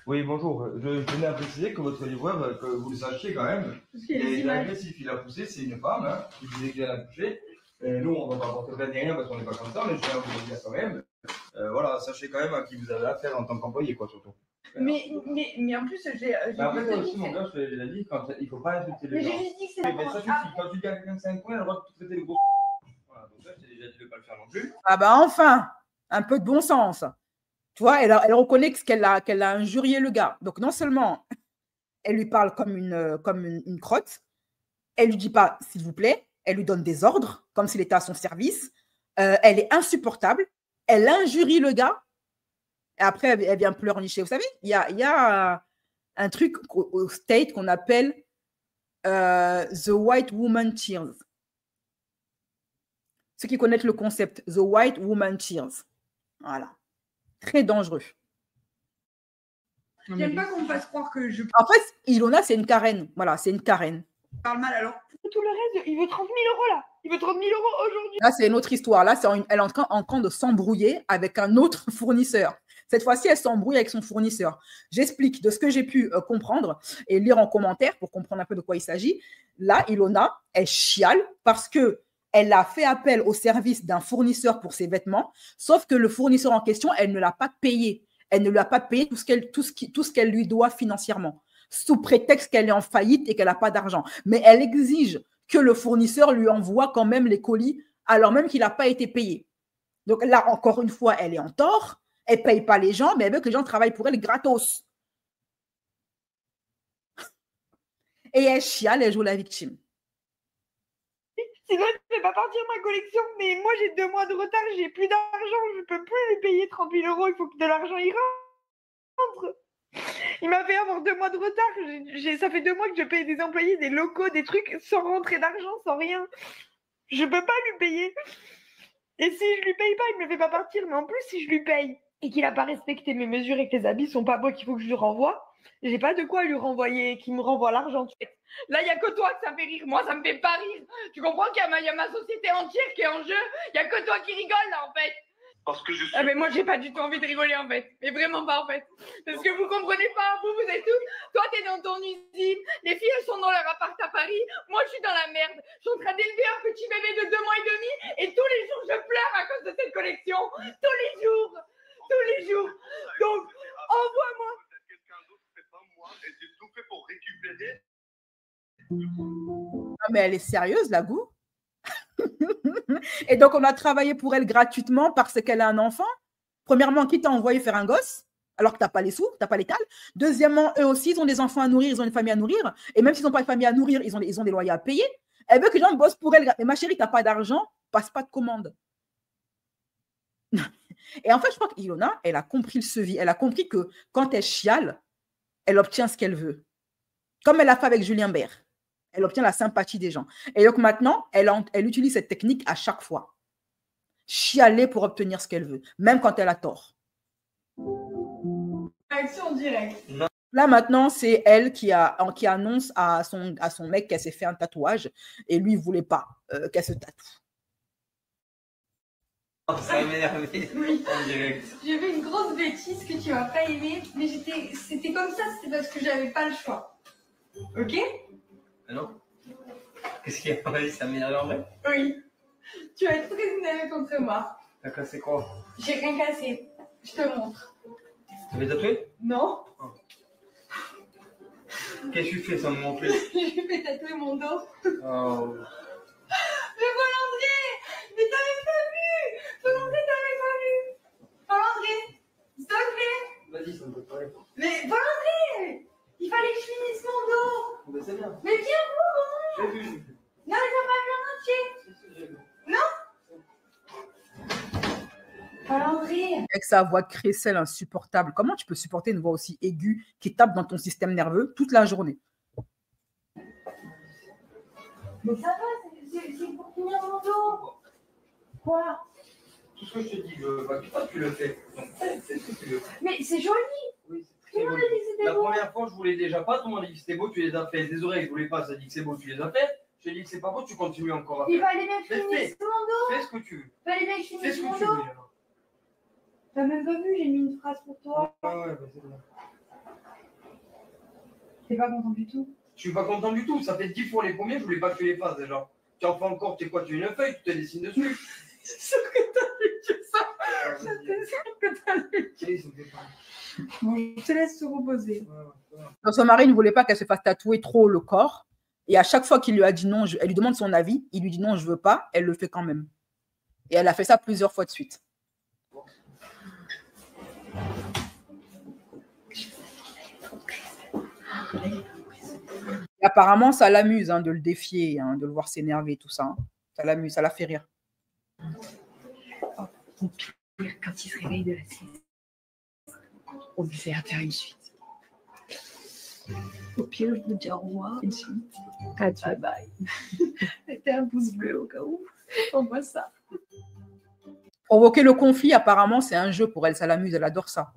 Oui, bonjour. Je tenais à préciser que votre livreur, que vous le sachiez quand même, il a été agressif. Il a poussé, c'est une femme qui disait qu'elle a touché. Et nous, on ne va pas porter plainte ni rien parce qu'on n'est pas comme ça, mais je tiens à vous le dire quand même. Voilà, sachez quand même à qui vous avez affaire en tant qu'employé, quoi, surtout. Mais en plus, j'ai. Après, toi aussi, mon gars, je te l'ai dit, il ne faut pas insulter les gens. Mais j'ai juste dit que c'est Oui, mais ça suffit. Quand tu dis à quelqu'un que c'est un coin, elle va te traiter le gros. Voilà, donc ça, je t'ai déjà dit de ne pas le faire non plus. Ah bah enfin, un peu de bon sens. Tu vois, elle reconnaît qu'elle a injurié le gars. Donc non seulement elle lui parle comme une crotte, elle lui dit pas s'il vous plaît, elle lui donne des ordres comme s'il était à son service. Elle est insupportable, elle injurie le gars. Et après, elle vient pleurnicher. Vous savez, il y a un truc au State qu'on appelle The White Woman Tears. Ceux qui connaissent le concept, The White Woman Cheers. Voilà. Très dangereux. J'aime pas qu'on me fasse croire que je En fait, Ilona, c'est une Karen. Voilà, c'est une Karen. parle mal alors. Pour tout le reste, il veut 30 000 euros là. Il veut 30 000 euros aujourd'hui. Là, c'est une autre histoire. Là, elle est en train de s'embrouiller avec un autre fournisseur. Cette fois-ci, elle s'embrouille avec son fournisseur. J'explique de ce que j'ai pu comprendre et lire en commentaire pour comprendre un peu de quoi il s'agit. Là, Ilona, elle chiale parce qu'elle a fait appel au service d'un fournisseur pour ses vêtements, sauf que le fournisseur en question, elle ne l'a pas payé. Elle ne lui a pas payé tout ce qu'elle lui doit financièrement, sous prétexte qu'elle est en faillite et qu'elle n'a pas d'argent. Mais elle exige que le fournisseur lui envoie quand même les colis alors même qu'il n'a pas été payé. Donc là, encore une fois, elle est en tort. Elle ne paye pas les gens, mais elle veut que les gens travaillent pour elle gratos. Et elle chiale, elle joue la victime. Sinon, elle ne fait pas partir ma collection. Mais moi, j'ai 2 mois de retard, j'ai plus d'argent. Je ne peux plus lui payer 30 000 euros. Il faut que de l'argent y rentre. Il m'a fait avoir 2 mois de retard. Ça fait 2 mois que je paye des employés, des locaux, des trucs sans rentrer d'argent, sans rien. Je peux pas lui payer. Et si je lui paye pas, il me le fait pas partir. Mais en plus, si je lui paye et qu'il a pas respecté mes mesures et que les habits sont pas beaux, qu'il faut que je lui renvoie, j'ai pas de quoi lui renvoyer, qu'il me renvoie l'argent. Là, il y a que toi que ça fait rire. Moi, ça me fait pas rire. Tu comprends qu'il y a ma société entière qui est en jeu. Il y a que toi qui rigole là, en fait. Parce que je suis... Ah mais moi j'ai pas du tout envie de rigoler en fait, mais vraiment pas en fait, parce que vous comprenez pas, vous êtes tous, toi t'es dans ton usine, les filles elles sont dans leur appart à Paris, moi je suis dans la merde, je suis en train d'élever un petit bébé de 2 mois et demi et tous les jours je pleure à cause de cette collection, tous les jours, donc envoie-moi. Quelqu'un d'autre, c'est pas moi, et j'ai tout fait pour récupérer. Non, mais elle est sérieuse, la Gou. Et donc, on a travaillé pour elle gratuitement parce qu'elle a un enfant. Premièrement, qui t'a envoyé faire un gosse alors que tu n'as pas les sous, tu n'as pas les cales. Deuxièmement, eux aussi, ils ont des enfants à nourrir, ils ont une famille à nourrir. Et même s'ils n'ont pas une famille à nourrir, ils ont des loyers à payer. Elle veut que les gens bossent pour elle. Mais ma chérie, tu n'as pas d'argent, passe pas de commande. Et en fait, je crois qu'Ilona, elle a compris le sevi. Elle a compris que quand elle chiale, elle obtient ce qu'elle veut. Comme elle a fait avec Julien Bert. Elle obtient la sympathie des gens. Et donc maintenant, elle utilise cette technique à chaque fois. Chialer pour obtenir ce qu'elle veut, même quand elle a tort. Action directe. Là maintenant, c'est elle qui annonce à son mec qu'elle s'est fait un tatouage et lui, il ne voulait pas qu'elle se tatoue. Ça m'énerve. Oui. En direct. J'ai fait une grosse bêtise que tu vas pas aimer, mais c'était comme ça, c'était parce que j'avais pas le choix. Ok? Ah non? Qu'est-ce qu'il y a? Vas-y, ça m'énerve en vrai. Oui. Tu vas être très énervé contre moi. T'as cassé quoi? J'ai rien cassé. Je te montre. Tu veux tatouer? Non. Qu'est-ce que tu fais sans me montrer? J'ai fait tatouer mon dos. Oh. Mais Paul-André! Mais t'avais pas vu! Paul-André, t'avais pas vu! Paul-André! S'il te plaît! Vas-y, ça me peut parler. Mais Paul-André! Il fallait que je finisse mon dos! Ben, c'est bien. Mais viens, vous! J'ai vu. Non, mais t'as pas vu en entier! J'ai vu. Paul-André! Avec sa voix de crécelle insupportable, comment tu peux supporter une voix aussi aiguë qui tape dans ton système nerveux toute la journée? Mais ça va, c'est pour finir mon dos! Quoi? Tout ce que je te dis, toi, tu le fais. C'est ce que tu veux. Mais c'est joli! Oui, c'est Tout très le monde beau. a dit que c'était La beau! première fois, je voulais déjà pas. Tout le monde a dit que c'était beau, tu les as fait. Les oreilles, je voulais pas. Ça dit que c'est beau, tu les as fait. Je t'ai dit que c'est pas beau, tu continues encore à Il faire. fallait bien que je Mais finisse mon dos! Fais ce que tu veux. Il fallait bien que je Fais finisse ce mon que tu veux. dos! T'as même pas vu, j'ai mis une phrase pour toi. Ah ouais, bah c'est bien. T'es pas content du tout? Je suis pas content du tout. Ça fait 10 fois les premiers, je voulais pas que tu les fasses déjà. Tu en fais encore, tu es quoi? Tu as une feuille, tu te dessines dessus. C'est sûr que t'as vu ça! Ah, C'est sûr que t'as vu! vas-y, ça me fait pas. Bon, je te laisse te reposer. Donc, son mari ne voulait pas qu'elle se fasse tatouer trop le corps. Et à chaque fois qu'il lui a dit non, elle lui demande son avis, il lui dit non, je veux pas, elle le fait quand même. Et elle a fait ça plusieurs fois de suite. Et apparemment, ça l'amuse de le défier, de le voir s'énerver, tout ça. Ça l'amuse, ça la fait rire. Au pire, quand il se réveille de la sieste, on lui fait faire une suite. Au pire, je vous dis au revoir. Et puis, Adieu. bye bye. Mettez un pouce bleu au cas où. On voit ça. Provoquer le conflit, apparemment, c'est un jeu pour elle. Ça l'amuse, elle adore ça.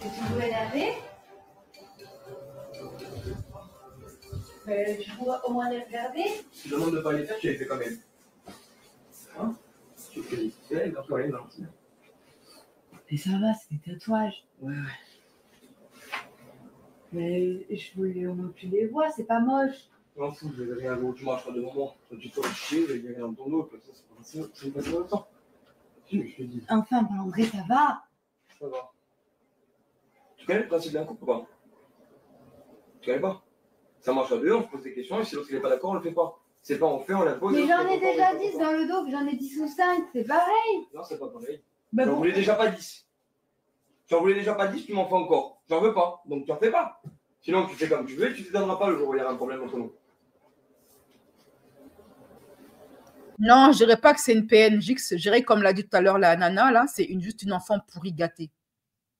Et tu veux énerver? Tu pourras au moins les regarder. Si je demande de pas les faire, tu les fais quand même. Hein? Tu fais les faire, et après, non. Mais ça va, c'est des tatouages. Ouais. Mais je voulais au moins que tu les vois, c'est pas moche. Je m'en fous, je vais rien où tu marches pas de moment. Quand tu te chier, il y a rien dans ton dos, comme ça, c'est pas ça longtemps. Si, je te dis. Enfin, André, ça va. Ça va. Tu connais le principe d'un couple ou pas? Tu connais pas? Ça marche à deux, on se pose des questions, et si l'autre n'est pas d'accord, on le fait pas. C'est pas on fait, on la pose. Mais j'en ai déjà 10 dans le dos, que j'en ai 10 ou 5, c'est pareil. Non, c'est pas pareil. Bah, J'en voulais déjà pas 10. J'en voulais déjà pas 10, tu m'en fais encore. J'en veux pas, donc tu en fais pas. Sinon, tu fais comme tu veux et tu te donneras pas le jour où il y aura un problème entre nous. Non, je dirais pas que c'est une PNJ, je dirais comme l'a dit tout à l'heure la nana, là, c'est juste une enfant pourri gâtée.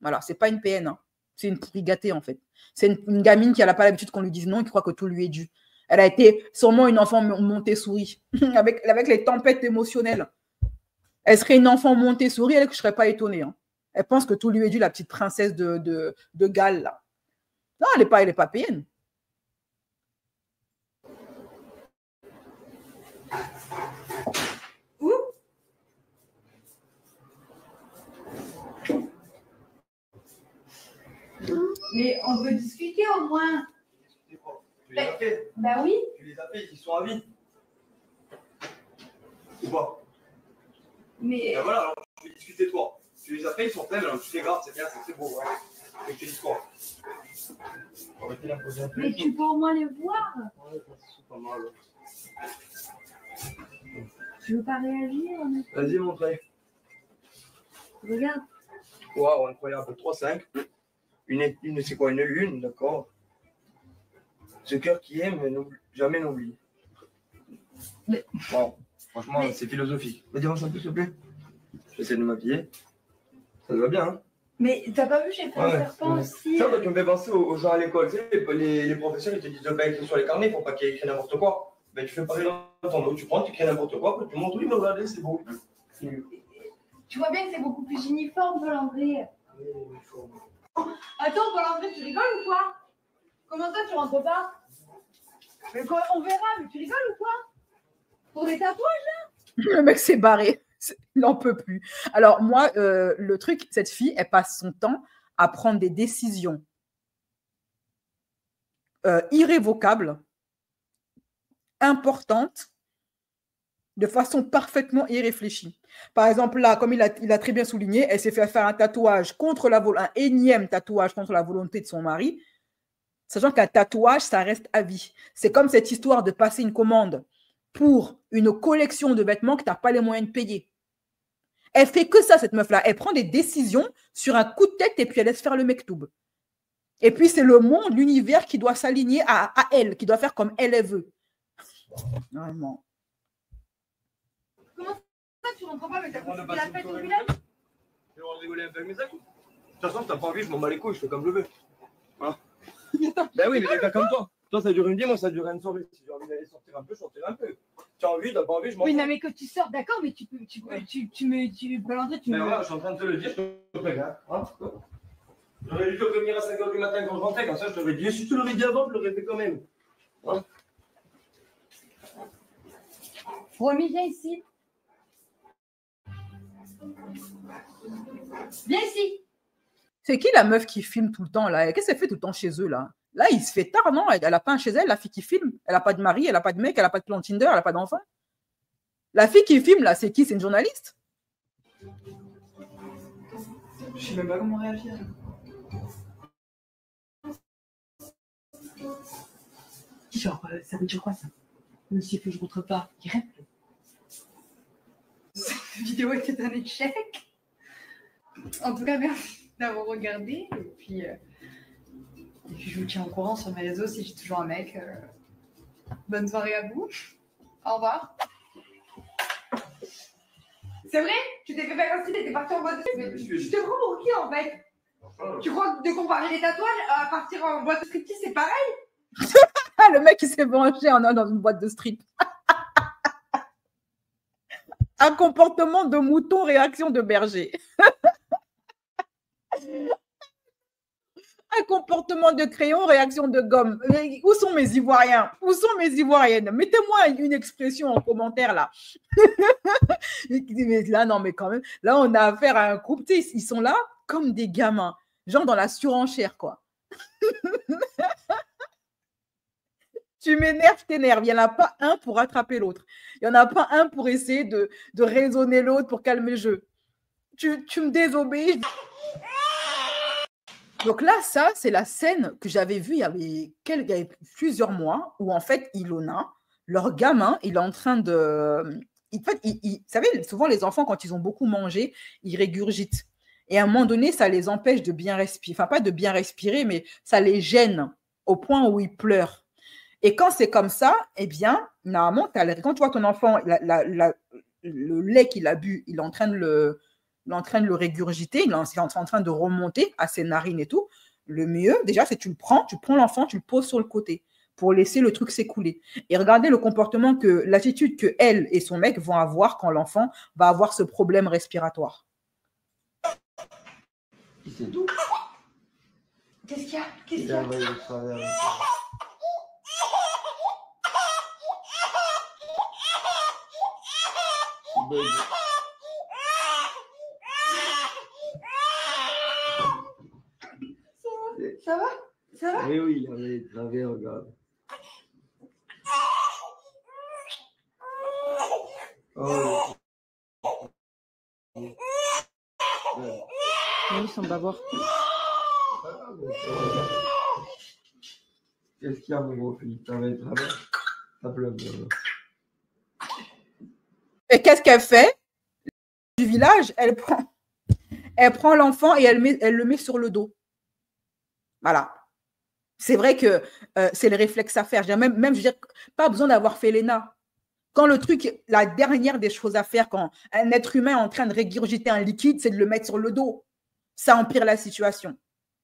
Voilà, c'est pas une PN, hein. C'est une pourri gâtée en fait. C'est une gamine qui n'a pas l'habitude qu'on lui dise non et qui croit que tout lui est dû. Elle a été sûrement une enfant Montessori, avec les tempêtes émotionnelles. Elle serait une enfant Montessori, elle, que je ne serais pas étonnée. Hein. Elle pense que tout lui est dû, la petite princesse de Galles, là. Non, elle n'est pas PN. Où? Mais on veut discuter au moins. Tu les as fait? Bah oui. Tu les as fait, ils sont à vie. Ou pas? Mais. Ben voilà, alors tu veux discuter toi. Tu les as fait, ils sont pleins, alors tu les gardes, c'est bien, c'est beau. Ouais. Et tu dis quoi? Mais tu peux au moins les voir. Ouais, c'est pas mal. Tu veux pas réagir? Vas-y, montre. Regarde. Waouh, incroyable. 3-5. Une c'est quoi? Une lune, d'accord. Ce cœur qui aime, jamais n'oublie. Mais... Wow. Franchement, c'est philosophique. Vas-y, avance un peu, s'il te plaît. J'essaie de m'habiller. Ça va bien, hein? Mais t'as pas vu, j'ai fait un serpent aussi. Ça, tu me fais penser aux gens à l'école. Tu sais, les professeurs, ils te disent de pas écrire sur les carnets pour pas qu'il y ait écrit n'importe quoi. Ben, tu fais pareil dans ton dos. Tu prends, tu écris n'importe quoi, puis tu montres, oui, mais regardez, c'est beau. Tu vois bien que c'est beaucoup plus uniforme, Paul-André. Attends, Paul-André, tu rigoles ou quoi? Comment ça, tu rentres pas? Mais quoi, on verra, mais tu rigoles ou quoi? Pour des tatouages, là? Le mec s'est barré. Il n'en peut plus. Alors, moi, le truc, cette fille, elle passe son temps à prendre des décisions irrévocables, importantes, de façon parfaitement irréfléchie. Par exemple, là, comme il a très bien souligné, elle s'est fait faire un tatouage un énième tatouage contre la volonté de son mari, sachant qu'un tatouage, ça reste à vie. C'est comme cette histoire de passer une commande pour une collection de vêtements que tu n'as pas les moyens de payer. Elle fait que ça, cette meuf-là. Elle prend des décisions sur un coup de tête et puis elle laisse faire le mektoub. Et puis, c'est le monde, l'univers qui doit s'aligner à elle, qui doit faire comme elle veut. Vraiment. Comment ça, tu rentres pas, mais t'as consulté la fête au village? Je vais rigoler un peu avec mes amis. De toute façon, t'as pas envie, je m'en bats les couilles, je fais comme je veux. Hein? Ben oui, mais des gars comme toi. Toi, ça dure une vie, moi, ça dure une soirée. Si j'ai envie d'aller sortir un peu, je sortirai un peu. Tu as envie, t'as pas envie, je m'en fous. Oui, non, mais que tu sors, d'accord, mais tu peux Paul-André, tu Mais me... voilà, je suis en train de te le dire, je te préviens. Hein? J'aurais dû te prévenir à 5h du matin quand je rentrais, comme ça, je t'aurais dit. Et si tu l'aurais dit avant, je l'aurais fait quand même. Hein? Romy, viens ici. Viens ici. C'est qui la meuf qui filme tout le temps, là? Qu'est-ce qu'elle fait tout le temps chez eux, là? Là, il se fait tard, non? Elle n'a pas un chez elle, la fille qui filme. Elle n'a pas de mari, elle n'a pas de mec, elle n'a pas de plan Tinder, elle n'a pas d'enfant. La fille qui filme, là, c'est qui? C'est une journaliste? Je sais même pas comment réagir. Genre, ça veut dire quoi, ça? Monsieur, que je rentre pas. Il rêve. Cette vidéo était un échec. En tout cas, merci d'avoir regardé. Et puis, je vous tiens au courant sur mes réseaux si j'ai toujours un mec. Bonne soirée à vous. Au revoir. C'est vrai? Tu t'es fait faire un style, t'es parti en boîte de striptease. Je te prends pour qui en fait? Tu crois que de comparer les tatouages à partir en boîte de striptease, c'est pareil? Ah, le mec, il s'est branché dans une boîte de strip. Un comportement de mouton, réaction de berger. Un comportement de crayon, réaction de gomme. Mais où sont mes Ivoiriens? Où sont mes Ivoiriennes? Mettez-moi une expression en commentaire là. Mais là, non, mais quand même, là, on a affaire à un couple. Tu sais, ils sont là comme des gamins, genre dans la surenchère, quoi. Tu m'énerves, t'énerves. Il n'y en a pas un pour rattraper l'autre. Il n'y en a pas un pour essayer de raisonner l'autre, pour calmer le jeu. Tu me désobéis. Donc là, ça, c'est la scène que j'avais vue il y avait plusieurs mois, où en fait, Ilona, leur gamin, il est en train de... En fait, vous savez, souvent, les enfants, quand ils ont beaucoup mangé, ils régurgitent. Et à un moment donné, ça les empêche de bien respirer. Enfin, pas de bien respirer, mais ça les gêne au point où ils pleurent. Et quand c'est comme ça, eh bien, normalement, quand tu vois ton enfant, le lait qu'il a bu, il est en train de le régurgiter, il est en train de remonter à ses narines et tout. Le mieux, déjà, c'est que tu prends l'enfant, tu le poses sur le côté pour laisser le truc s'écouler. Et regardez le comportement l'attitude que elle et son mec vont avoir quand l'enfant va avoir ce problème respiratoire. C'est tout. Qu'est-ce qu'il y a? Qu'est-ce qu'il y a? Ça va? Ça va? Oui, oui, il avait travers, regarde. Oh. Oui, son bavard. Qu'est-ce qu'il y a, mon gros Philippe? T'avais travers? Ça pleure. Et qu'est-ce qu'elle fait? Du village, elle prend l'enfant et elle le met sur le dos. Voilà. C'est vrai que c'est le réflexe à faire. Même, je veux dire, pas besoin d'avoir fait l'ENA. Quand le truc, la dernière des choses à faire, quand un être humain est en train de régurgiter un liquide, c'est de le mettre sur le dos. Ça empire la situation.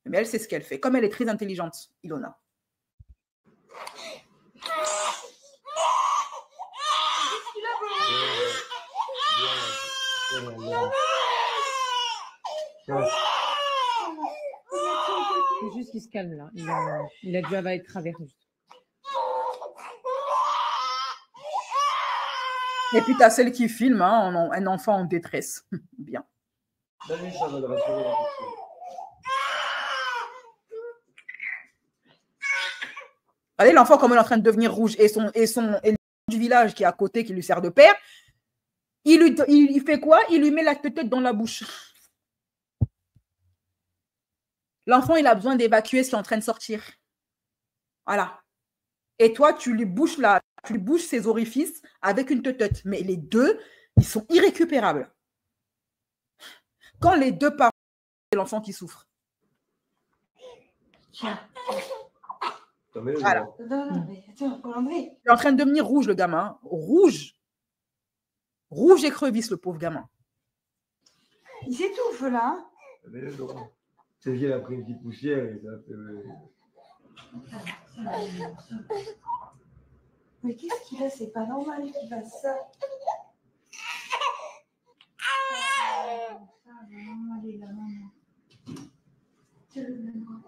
Mais elle, c'est ce qu'elle fait. Comme elle est très intelligente, Ilona. C'est juste qu'il se calme là. Il a dû avaler de travers. Et puis, tu as celle qui filme, hein, un enfant en détresse. Bien. Allez, l'enfant, comme il est en train de devenir rouge, et le du village qui est à côté, qui lui sert de père, il fait quoi? Il lui met la tête dans la bouche. L'enfant, il a besoin d'évacuer ce qui est en train de sortir. Voilà. Et toi, tu lui bouches ses orifices avec une teuteute. Mais les deux, ils sont irrécupérables. Quand les deux partent, c'est l'enfant qui souffre. Tiens. Voilà. Non, mais attends, Paul-André. Il est en train de devenir rouge, le gamin. Rouge. Rouge écrevisse, le pauvre gamin. Il s'étouffe là. C'est qu'il a pris une petite poussière et ça fait... Mais qu'est-ce qu'il a? C'est pas normal qu'il fasse ça. Allez là, maman. Tiens-le, maman.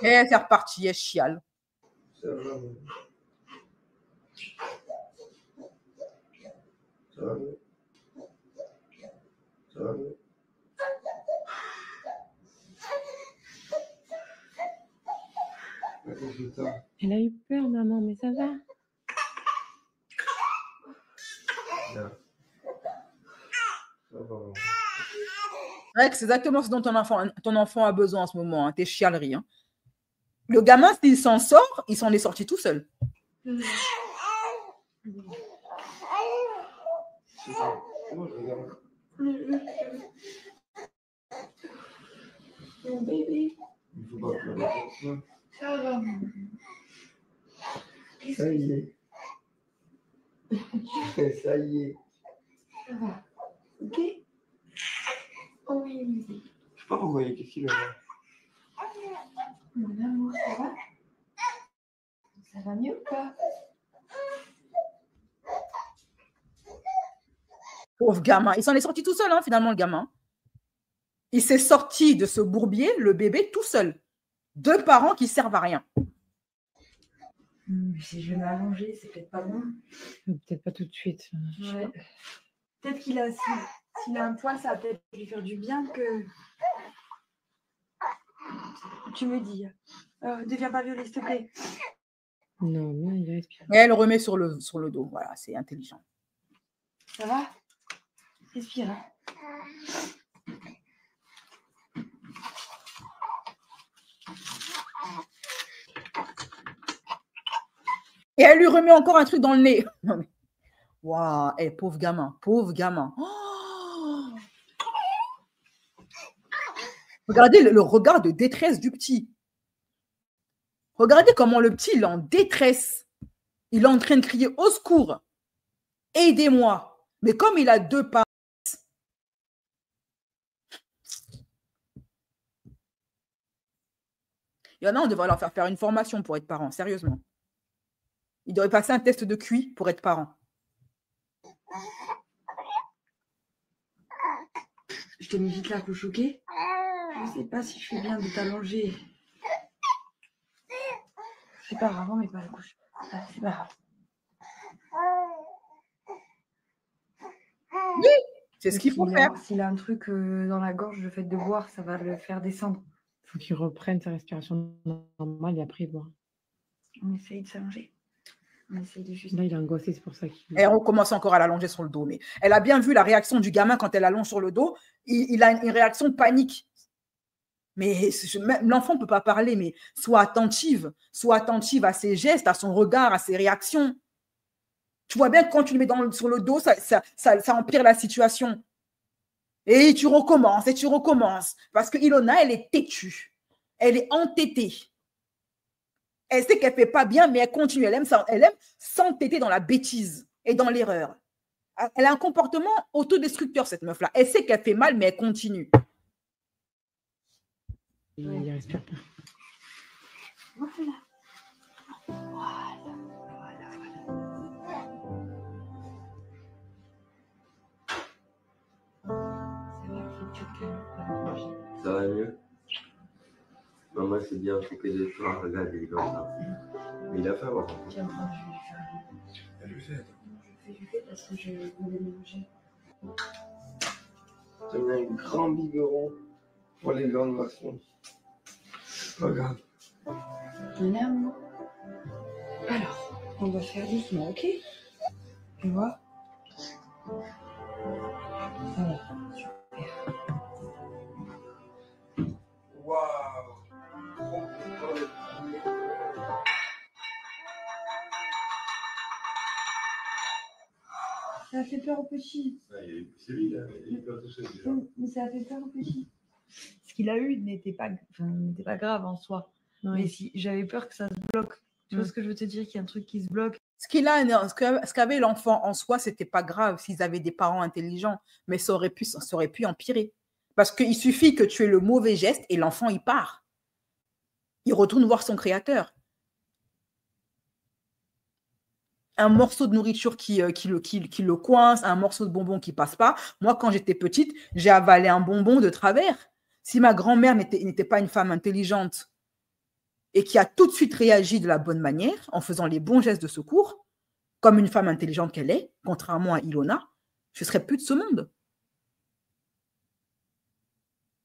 Et c'est reparti, elle chiale. Ça va. Ça va. Ça va. Elle a eu peur, maman, mais ça va. Ça va. Ouais, c'est exactement ce dont ton enfant a besoin en ce moment, hein, tes chialeries. Hein. Le gamin, s'il s'en sort, il s'en est sorti tout seul. Bébé. Il faut pas pleurer. Ça va. Ça y est. Ça y est. Ça va. Ok. Oh oui, oui. Je sais pas pourquoi il y a qu'est-ce qu'il a là. Mon amour, ça va? Ça va mieux ou pas? Pauvre gamin. Il s'en est sorti tout seul, hein, finalement, le gamin. Il s'est sorti de ce bourbier, le bébé, tout seul. 2 parents qui servent à rien. Si je vais m'allonger, c'est peut-être pas bon. Peut-être pas tout de suite. Ouais. Peut-être qu'il a, s'il a un poil, ça va peut-être lui faire du bien que... Tu me dis. Deviens pas violet, s'il te plaît. Non, non, il respire. Et elle remet sur le dos. Voilà, c'est intelligent. Ça va? Respire. Hein. Et elle lui remet encore un truc dans le nez. Waouh, pauvre gamin, pauvre gamin. Oh, regardez le regard de détresse du petit. Regardez comment le petit, il est en détresse. Il est en train de crier au secours. Aidez-moi. Mais comme il a 2 parents, il y en a, on devrait leur faire une formation pour être parents, sérieusement. Ils devraient passer un test de QI pour être parents. Je t'ai mis vite la couche, ok? Je sais pas si je fais bien de t'allonger. C'est pas grave, on met pas la couche. C'est pas grave. Oui, c'est ce qu'il faut faire. S'il a un truc dans la gorge, le fait de boire, ça va le faire descendre. Il faut qu'il reprenne sa respiration normale et après il boit. On essaye de s'allonger. On essaye de juste... Là, il a angoissé, c'est pour ça qu'il... Elle recommence encore à l'allonger sur le dos. Mais elle a bien vu la réaction du gamin quand elle allonge sur le dos. Il a une réaction de panique. Mais l'enfant ne peut pas parler, mais sois attentive à ses gestes, à son regard, à ses réactions. Tu vois bien que quand tu le mets sur le dos, ça empire la situation. Et tu recommences. Parce que Ilona, elle est têtue. Elle est entêtée. Elle sait qu'elle ne fait pas bien, mais elle continue. Elle aime s'entêter dans la bêtise et dans l'erreur. Elle a un comportement autodestructeur, cette meuf-là. Elle sait qu'elle fait mal, mais elle continue. Il respire pas. Ça va mieux? Maman, c'est bien, faut que les soirs, regarde, il est comme ça. Mais il a faim, moi. Tiens, je vais faire. Je fais parce que je voulais manger. On a un grand biberon pour les grandes maçons. Regarde. Mon amour. Alors, on va faire doucement, ok? Tu vois? Voilà, super. Waouh! Ça a fait peur au petit. C'est lui, là. Il est pas touché, déjà. Mais ça a fait peur au petit. Ce qu'il a eu n'était pas grave en soi. Ouais. Mais si j'avais peur que ça se bloque. Tu vois ce que je veux te dire, qu'il y a un truc qui se bloque. Ce qu'avait l'enfant en soi, c'était pas grave s'ils avaient des parents intelligents, mais ça aurait pu empirer. Parce qu'il suffit que tu aies le mauvais geste et l'enfant, il part. Il retourne voir son créateur. Un morceau de nourriture qui le coince, un morceau de bonbon qui passe pas. Moi, quand j'étais petite, j'ai avalé un bonbon de travers. Si ma grand-mère n'était pas une femme intelligente et qui a tout de suite réagi de la bonne manière, en faisant les bons gestes de secours, comme une femme intelligente qu'elle est, contrairement à Ilona, je ne serais plus de ce monde.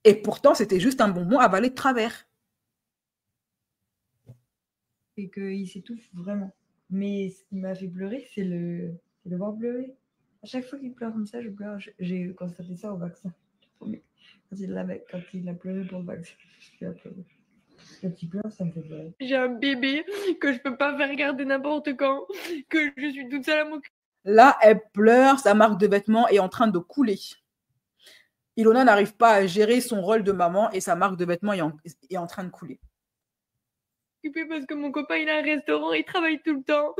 Et pourtant, c'était juste un bonbon avalé de travers. Et qu'il s'étouffe vraiment. Mais ce qui m'a fait pleurer, c'est le voir pleurer. À chaque fois qu'il pleure comme ça, je pleure. J'ai constaté ça au vaccin. Quand il a pleuré pour le vaccin, je vais pleurer. Quand il pleure, ça me fait pleurer. J'ai un bébé que je peux pas faire regarder n'importe quand, que je suis toute seule à m'occuper. Là, elle pleure, sa marque de vêtements est en train de couler. Ilona n'arrive pas à gérer son rôle de maman et sa marque de vêtements est en train de couler. occupée parce que mon copain, il a un restaurant, il travaille tout le temps.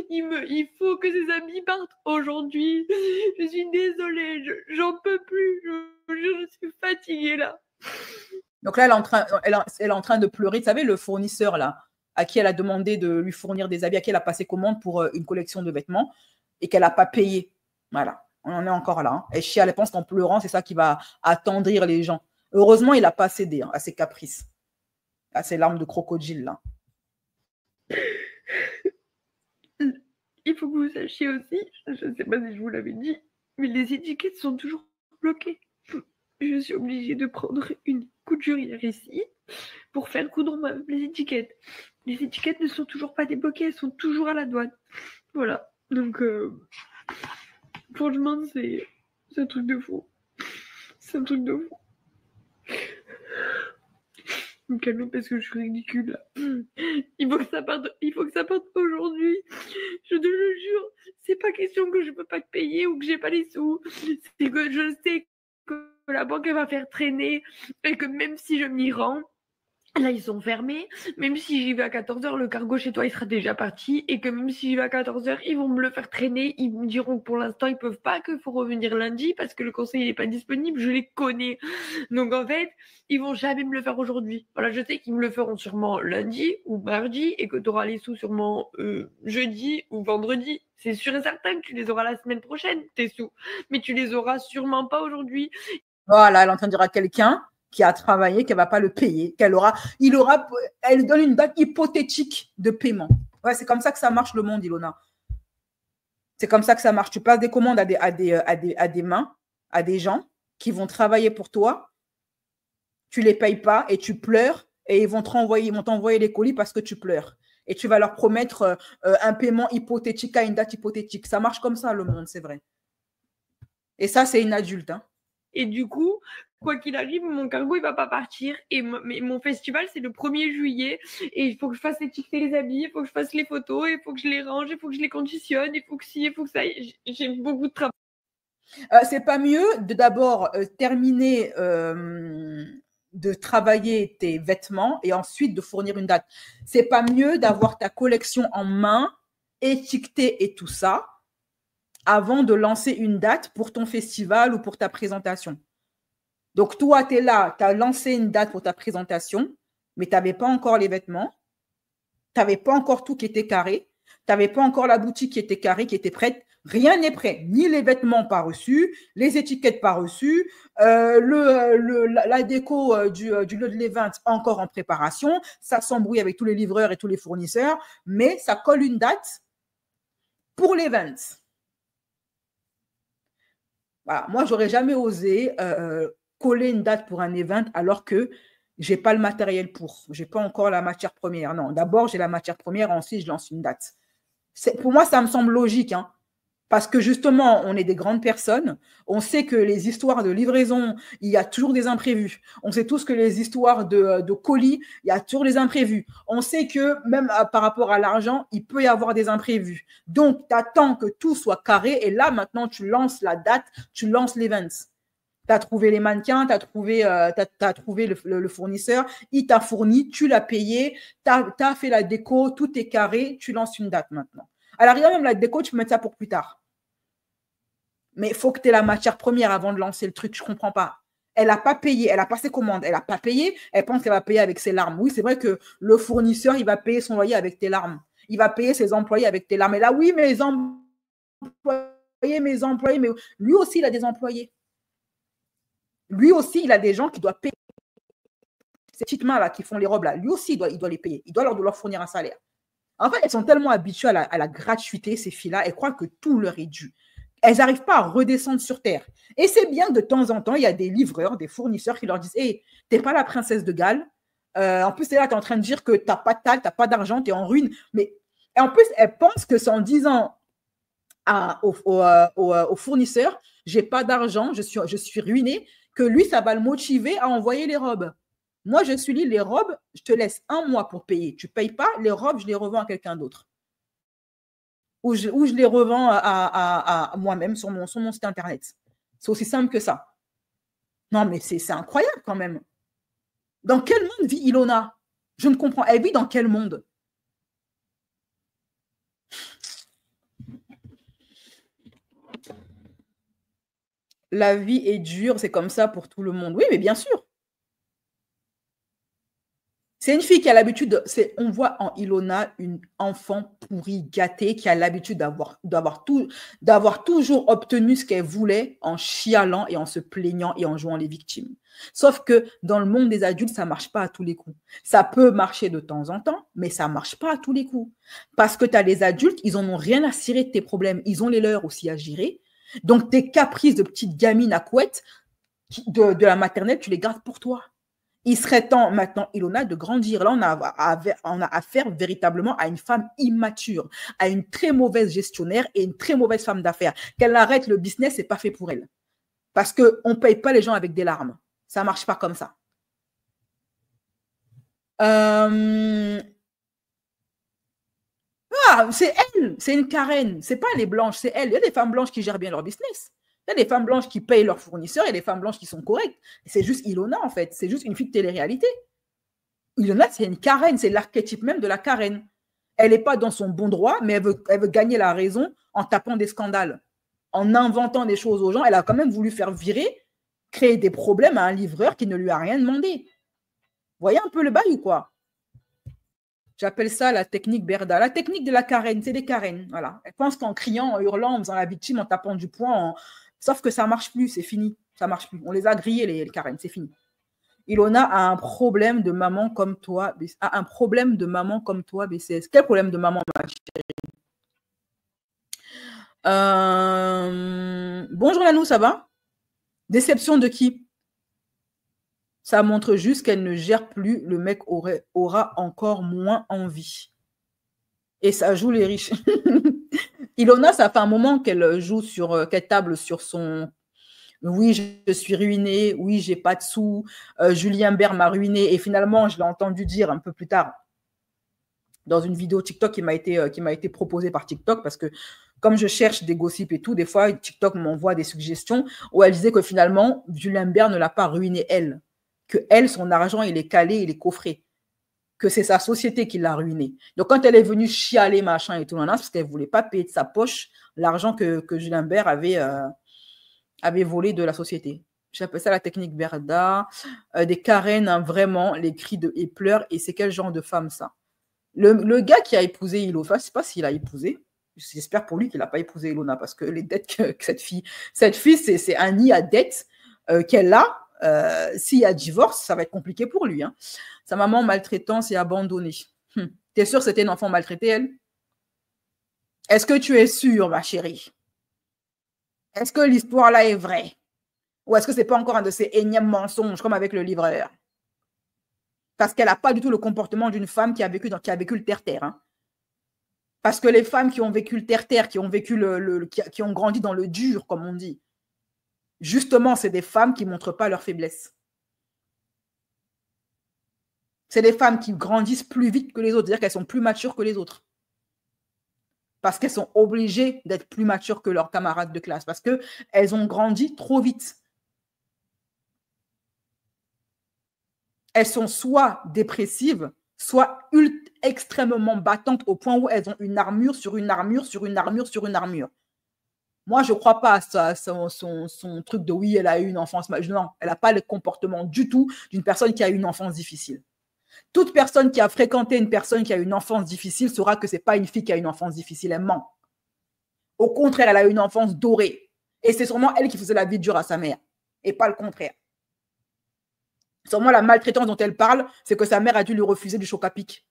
Il faut que ses amis partent aujourd'hui. Je suis désolée, j'en peux plus. Je suis fatiguée là. Donc là, elle est en train de pleurer. Tu savez, le fournisseur là, à qui elle a demandé de lui fournir des habits, à qui elle a passé commande pour une collection de vêtements et qu'elle n'a pas payé. Voilà, on en est encore là. Hein. Elle chiale, elle pense qu'en pleurant, c'est ça qui va attendrir les gens. Heureusement, il n'a pas cédé à ses caprices, à ses larmes de crocodile là. Il faut que vous sachiez aussi, je ne sais pas si je vous l'avais dit, mais les étiquettes sont toujours bloquées. Je suis obligée de prendre une couturière ici pour faire coudre les étiquettes. Les étiquettes ne sont toujours pas débloquées, elles sont toujours à la douane. Voilà, donc franchement, c'est un truc de fou. C'est un truc de fou. Me calmer parce que je suis ridicule là. Il faut que ça parte aujourd'hui. Je te le jure, c'est pas question que je peux pas te payer ou que j'ai pas les sous. C'est que je sais que la banque elle va faire traîner et que même si je m'y rends, là ils sont fermés, même si j'y vais à 14h, le cargo chez toi il sera déjà parti et que même si j'y vais à 14h, ils vont me le faire traîner, ils me diront que pour l'instant ils peuvent pas, qu'il faut revenir lundi parce que le conseil n'est pas disponible, je les connais. Donc en fait, ils vont jamais me le faire aujourd'hui. Voilà, je sais qu'ils me le feront sûrement lundi ou mardi et que tu auras les sous sûrement jeudi ou vendredi. C'est sûr et certain que tu les auras la semaine prochaine, tes sous. Mais tu les auras sûrement pas aujourd'hui. Voilà, elle est en train de dire à quelqu'un qui a travaillé, qu'elle ne va pas le payer, elle donne une date hypothétique de paiement. Ouais, c'est comme ça que ça marche le monde, Ilona. C'est comme ça que ça marche. Tu passes des commandes à des mains, à des gens qui vont travailler pour toi. Tu ne les payes pas et tu pleures et ils vont t'envoyer les colis parce que tu pleures. Et tu vas leur promettre un paiement hypothétique à une date hypothétique. Ça marche comme ça, le monde, c'est vrai. Et ça, c'est une adulte, hein. Et du coup, quoi qu'il arrive, mon cargo, il ne va pas partir. Et mon festival, c'est le 1er juillet. Et il faut que je fasse étiqueter les habits, il faut que je fasse les photos, il faut que je les range, il faut que je les conditionne, il faut que il faut que ça. J'ai beaucoup de travail. C'est pas mieux de d'abord terminer de travailler tes vêtements et ensuite de fournir une date. C'est pas mieux d'avoir ta collection en main, étiquetée et tout ça, avant de lancer une date pour ton festival ou pour ta présentation. Donc, toi, tu es là, tu as lancé une date pour ta présentation, mais tu n'avais pas encore les vêtements, tu n'avais pas encore tout qui était carré, tu n'avais pas encore la boutique qui était carrée, qui était prête. Rien n'est prêt, ni les vêtements pas reçus, les étiquettes pas reçues, la déco du lieu de l'event encore en préparation, ça s'embrouille avec tous les livreurs et tous les fournisseurs, mais ça colle une date pour l'event. Voilà. Moi, je n'aurais jamais osé coller une date pour un event alors que je n'ai pas le matériel pour. Je n'ai pas encore la matière première. Non, d'abord, j'ai la matière première, ensuite, je lance une date. Pour moi, ça me semble logique, hein, parce que justement, on est des grandes personnes. On sait que les histoires de livraison, il y a toujours des imprévus. On sait tous que les histoires de colis, il y a toujours des imprévus. On sait que même par rapport à l'argent, il peut y avoir des imprévus. Donc, tu attends que tout soit carré et là, maintenant, tu lances la date, tu lances l'event. Tu as trouvé les mannequins, tu as trouvé, le fournisseur, il t'a fourni, tu l'as payé, tu as fait la déco, tout est carré, tu lances une date maintenant. À l'arrière, même la déco, tu peux mettre ça pour plus tard. Mais il faut que tu aies la matière première avant de lancer le truc. Je ne comprends pas. Elle n'a pas payé. Elle a passé commande. Elle n'a pas payé. Elle pense qu'elle va payer avec ses larmes. Oui, c'est vrai que le fournisseur, il va payer son loyer avec tes larmes. Il va payer ses employés avec tes larmes. Et là, oui, mes employés, mais lui aussi, il a des employés. Lui aussi, il a des gens qui doivent payer. Ces petites mains-là qui font les robes, là, lui aussi, il doit les payer. Il doit leur fournir un salaire. En fait, elles sont tellement habituées à la gratuité, ces filles-là, elles croient que tout leur est dû. Elles n'arrivent pas à redescendre sur terre. Et c'est bien de temps en temps, il y a des livreurs, des fournisseurs qui leur disent « Hey, t'es pas la princesse de Galles. En plus, t'es là, t'es en train de dire que t'as pas de taille, t'as pas d'argent, t'es en ruine. » Mais en plus, elles pensent que c'est en disant au fournisseur « J'ai pas d'argent, je suis ruiné », que lui, ça va le motiver à envoyer les robes. Moi, je suis dit, les robes, je te laisse 1 mois pour payer. Tu ne payes pas, les robes, je les revends à quelqu'un d'autre. Ou je les revends à moi-même sur mon site internet. C'est aussi simple que ça. Non, mais c'est incroyable quand même. Dans quel monde vit Ilona? Je ne comprends. Elle vit dans quel monde? La vie est dure, c'est comme ça pour tout le monde. Oui, mais bien sûr. C'est une fille qui a l'habitude, on voit en Ilona une enfant pourrie, gâtée, qui a l'habitude d'avoir toujours obtenu ce qu'elle voulait en chialant et en se plaignant et en jouant les victimes. Sauf que dans le monde des adultes, ça ne marche pas à tous les coups. Ça peut marcher de temps en temps, mais ça ne marche pas à tous les coups. Parce que tu as les adultes, ils n'en ont rien à cirer de tes problèmes. Ils ont les leurs aussi à gérer. Donc, tes caprices de petite gamine à couette de la maternelle, tu les gardes pour toi. Il serait temps maintenant, Ilona, de grandir. Là, on a affaire véritablement à une femme immature, à une très mauvaise gestionnaire et une très mauvaise femme d'affaires. Qu'elle arrête le business, ce n'est pas fait pour elle. Parce qu'on ne paye pas les gens avec des larmes. Ça ne marche pas comme ça. C'est elle, c'est une Karen. Ce n'est pas les blanches, c'est elle. Il y a des femmes blanches qui gèrent bien leur business. Il y a des femmes blanches qui payent leurs fournisseurs et des femmes blanches qui sont correctes. C'est juste Ilona, en fait. C'est juste une fille de télé-réalité. Ilona, c'est une Karen. C'est l'archétype même de la Karen. Elle n'est pas dans son bon droit, mais elle veut gagner la raison en tapant des scandales, en inventant des choses aux gens. Elle a quand même voulu faire virer, créer des problèmes à un livreur qui ne lui a rien demandé. Vous voyez un peu le bail ou quoi? J'appelle ça la technique Berda. La technique de la Karen, c'est des Karen. Voilà. Elle pense qu'en criant, en hurlant, en faisant la victime, en tapant du poing, sauf que ça ne marche plus, c'est fini. Ça ne marche plus. On les a grillés, les Karen, c'est fini. Ilona a un problème de maman comme toi. A un problème de maman comme toi, BCS. Quel problème de maman, ma chérie? Bonjour Nanou, ça va? Déception de qui? Ça montre juste qu'elle ne gère plus. Le mec aura encore moins envie. Et ça joue les riches. Ilona, ça fait un moment qu'elle joue qu'elle table sur son... Oui, je suis ruinée. Oui, j'ai pas de sous. Julien Bert m'a ruinée. Et finalement, je l'ai entendu dire un peu plus tard dans une vidéo TikTok qui m'a été proposée par TikTok parce que comme je cherche des gossips et tout, des fois, TikTok m'envoie des suggestions où elle disait que finalement, Julien Bert ne l'a pas ruinée elle. Que elle, son argent, il est calé, il est coffré. Que c'est sa société qui l'a ruiné. Donc, quand elle est venue chialer, machin et tout, parce qu'elle ne voulait pas payer de sa poche l'argent que Julien Bert avait volé de la société. J'appelle ça la technique Berda. Des Karen, hein, vraiment, les cris et pleurs. Et c'est quel genre de femme, ça? Le gars qui a épousé Ilona, je ne sais pas s'il a épousé. J'espère pour lui qu'il n'a pas épousé Ilona parce que les dettes que cette fille, c'est un nid à dettes qu'elle a. S'il y a divorce, ça va être compliqué pour lui. Hein. Sa maman maltraitance et abandonnée. T'es sûre que c'était une enfant maltraitée, elle? Est-ce que tu es sûre, ma chérie? Est-ce que l'histoire là est vraie? Ou est-ce que c'est pas encore un de ces énièmes mensonges comme avec le livreur? Parce qu'elle n'a pas du tout le comportement d'une femme qui a vécu le terre-terre. Hein. Parce que les femmes qui ont vécu le terre-terre, qui ont grandi dans le dur, comme on dit, justement, c'est des femmes qui ne montrent pas leur faiblesse. C'est des femmes qui grandissent plus vite que les autres, c'est-à-dire qu'elles sont plus matures que les autres. Parce qu'elles sont obligées d'être plus matures que leurs camarades de classe, parce qu'elles ont grandi trop vite. Elles sont soit dépressives, soit extrêmement battantes au point où elles ont une armure sur une armure sur une armure sur une armure. Moi, je ne crois pas à son truc de oui, elle a eu une enfance. Non, elle n'a pas le comportement du tout d'une personne qui a eu une enfance difficile. Toute personne qui a fréquenté une personne qui a eu une enfance difficile saura que ce n'est pas une fille qui a une enfance difficile, elle ment. Au contraire, elle a eu une enfance dorée. Et c'est sûrement elle qui faisait la vie dure à sa mère, et pas le contraire. Sûrement la maltraitance dont elle parle, c'est que sa mère a dû lui refuser du choc-à-pic.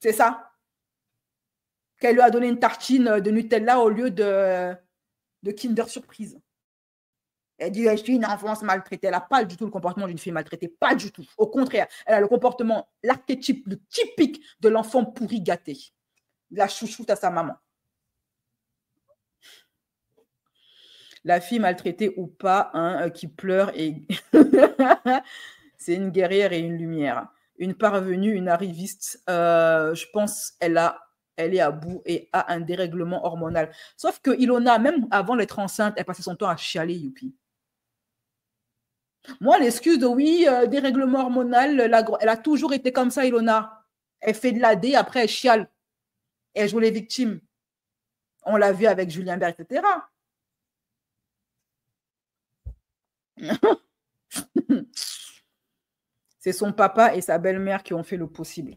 C'est ça. Qu'elle lui a donné une tartine de Nutella au lieu de Kinder Surprise. Elle dit, je suis une enfance maltraitée. Elle n'a pas du tout le comportement d'une fille maltraitée. Pas du tout. Au contraire, elle a le comportement, l'archétype, le typique de l'enfant pourri gâté. La chouchoute à sa maman. La fille maltraitée ou pas, hein, qui pleure et... C'est une guerrière et une lumière. Une parvenue, une arriviste. Je pense elle est à bout et a un dérèglement hormonal. Sauf que Ilona, même avant d'être enceinte, elle passait son temps à chialer, youpi. Moi, l'excuse de oui, dérèglement hormonal, elle a toujours été comme ça, Ilona. Elle fait de l'AD, après elle chiale. Elle joue les victimes. On l'a vu avec Julien Bert, etc. C'est son papa et sa belle-mère qui ont fait le possible.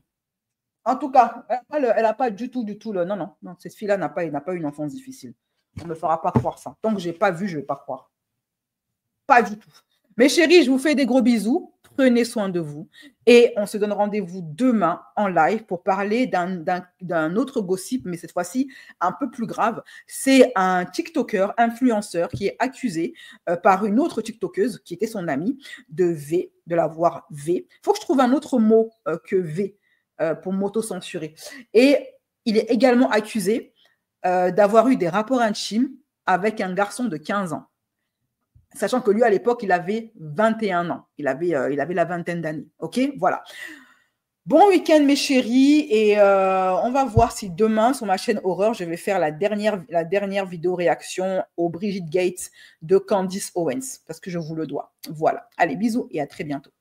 En tout cas, elle n'a pas du tout le... Non, cette fille-là n'a pas une enfance difficile. On ne me fera pas croire ça. Tant que je n'ai pas vu, je ne vais pas croire. Pas du tout. Mes chéris, je vous fais des gros bisous. Prenez soin de vous. Et on se donne rendez-vous demain en live pour parler d'un autre gossip, mais cette fois-ci un peu plus grave. C'est un TikToker, influenceur, qui est accusé par une autre TikTokeuse qui était son amie de l'avoir V. Il faut que je trouve un autre mot que V pour m'auto-censurer. Et il est également accusé d'avoir eu des rapports intimes avec un garçon de 15 ans. Sachant que lui, à l'époque, il avait 21 ans. Il avait la vingtaine d'années. OK? Voilà. Bon week-end, mes chéris. Et on va voir si demain, sur ma chaîne Horreur, je vais faire la dernière vidéo réaction au Brigitte Gates de Candice Owens. Parce que je vous le dois. Voilà. Allez, bisous et à très bientôt.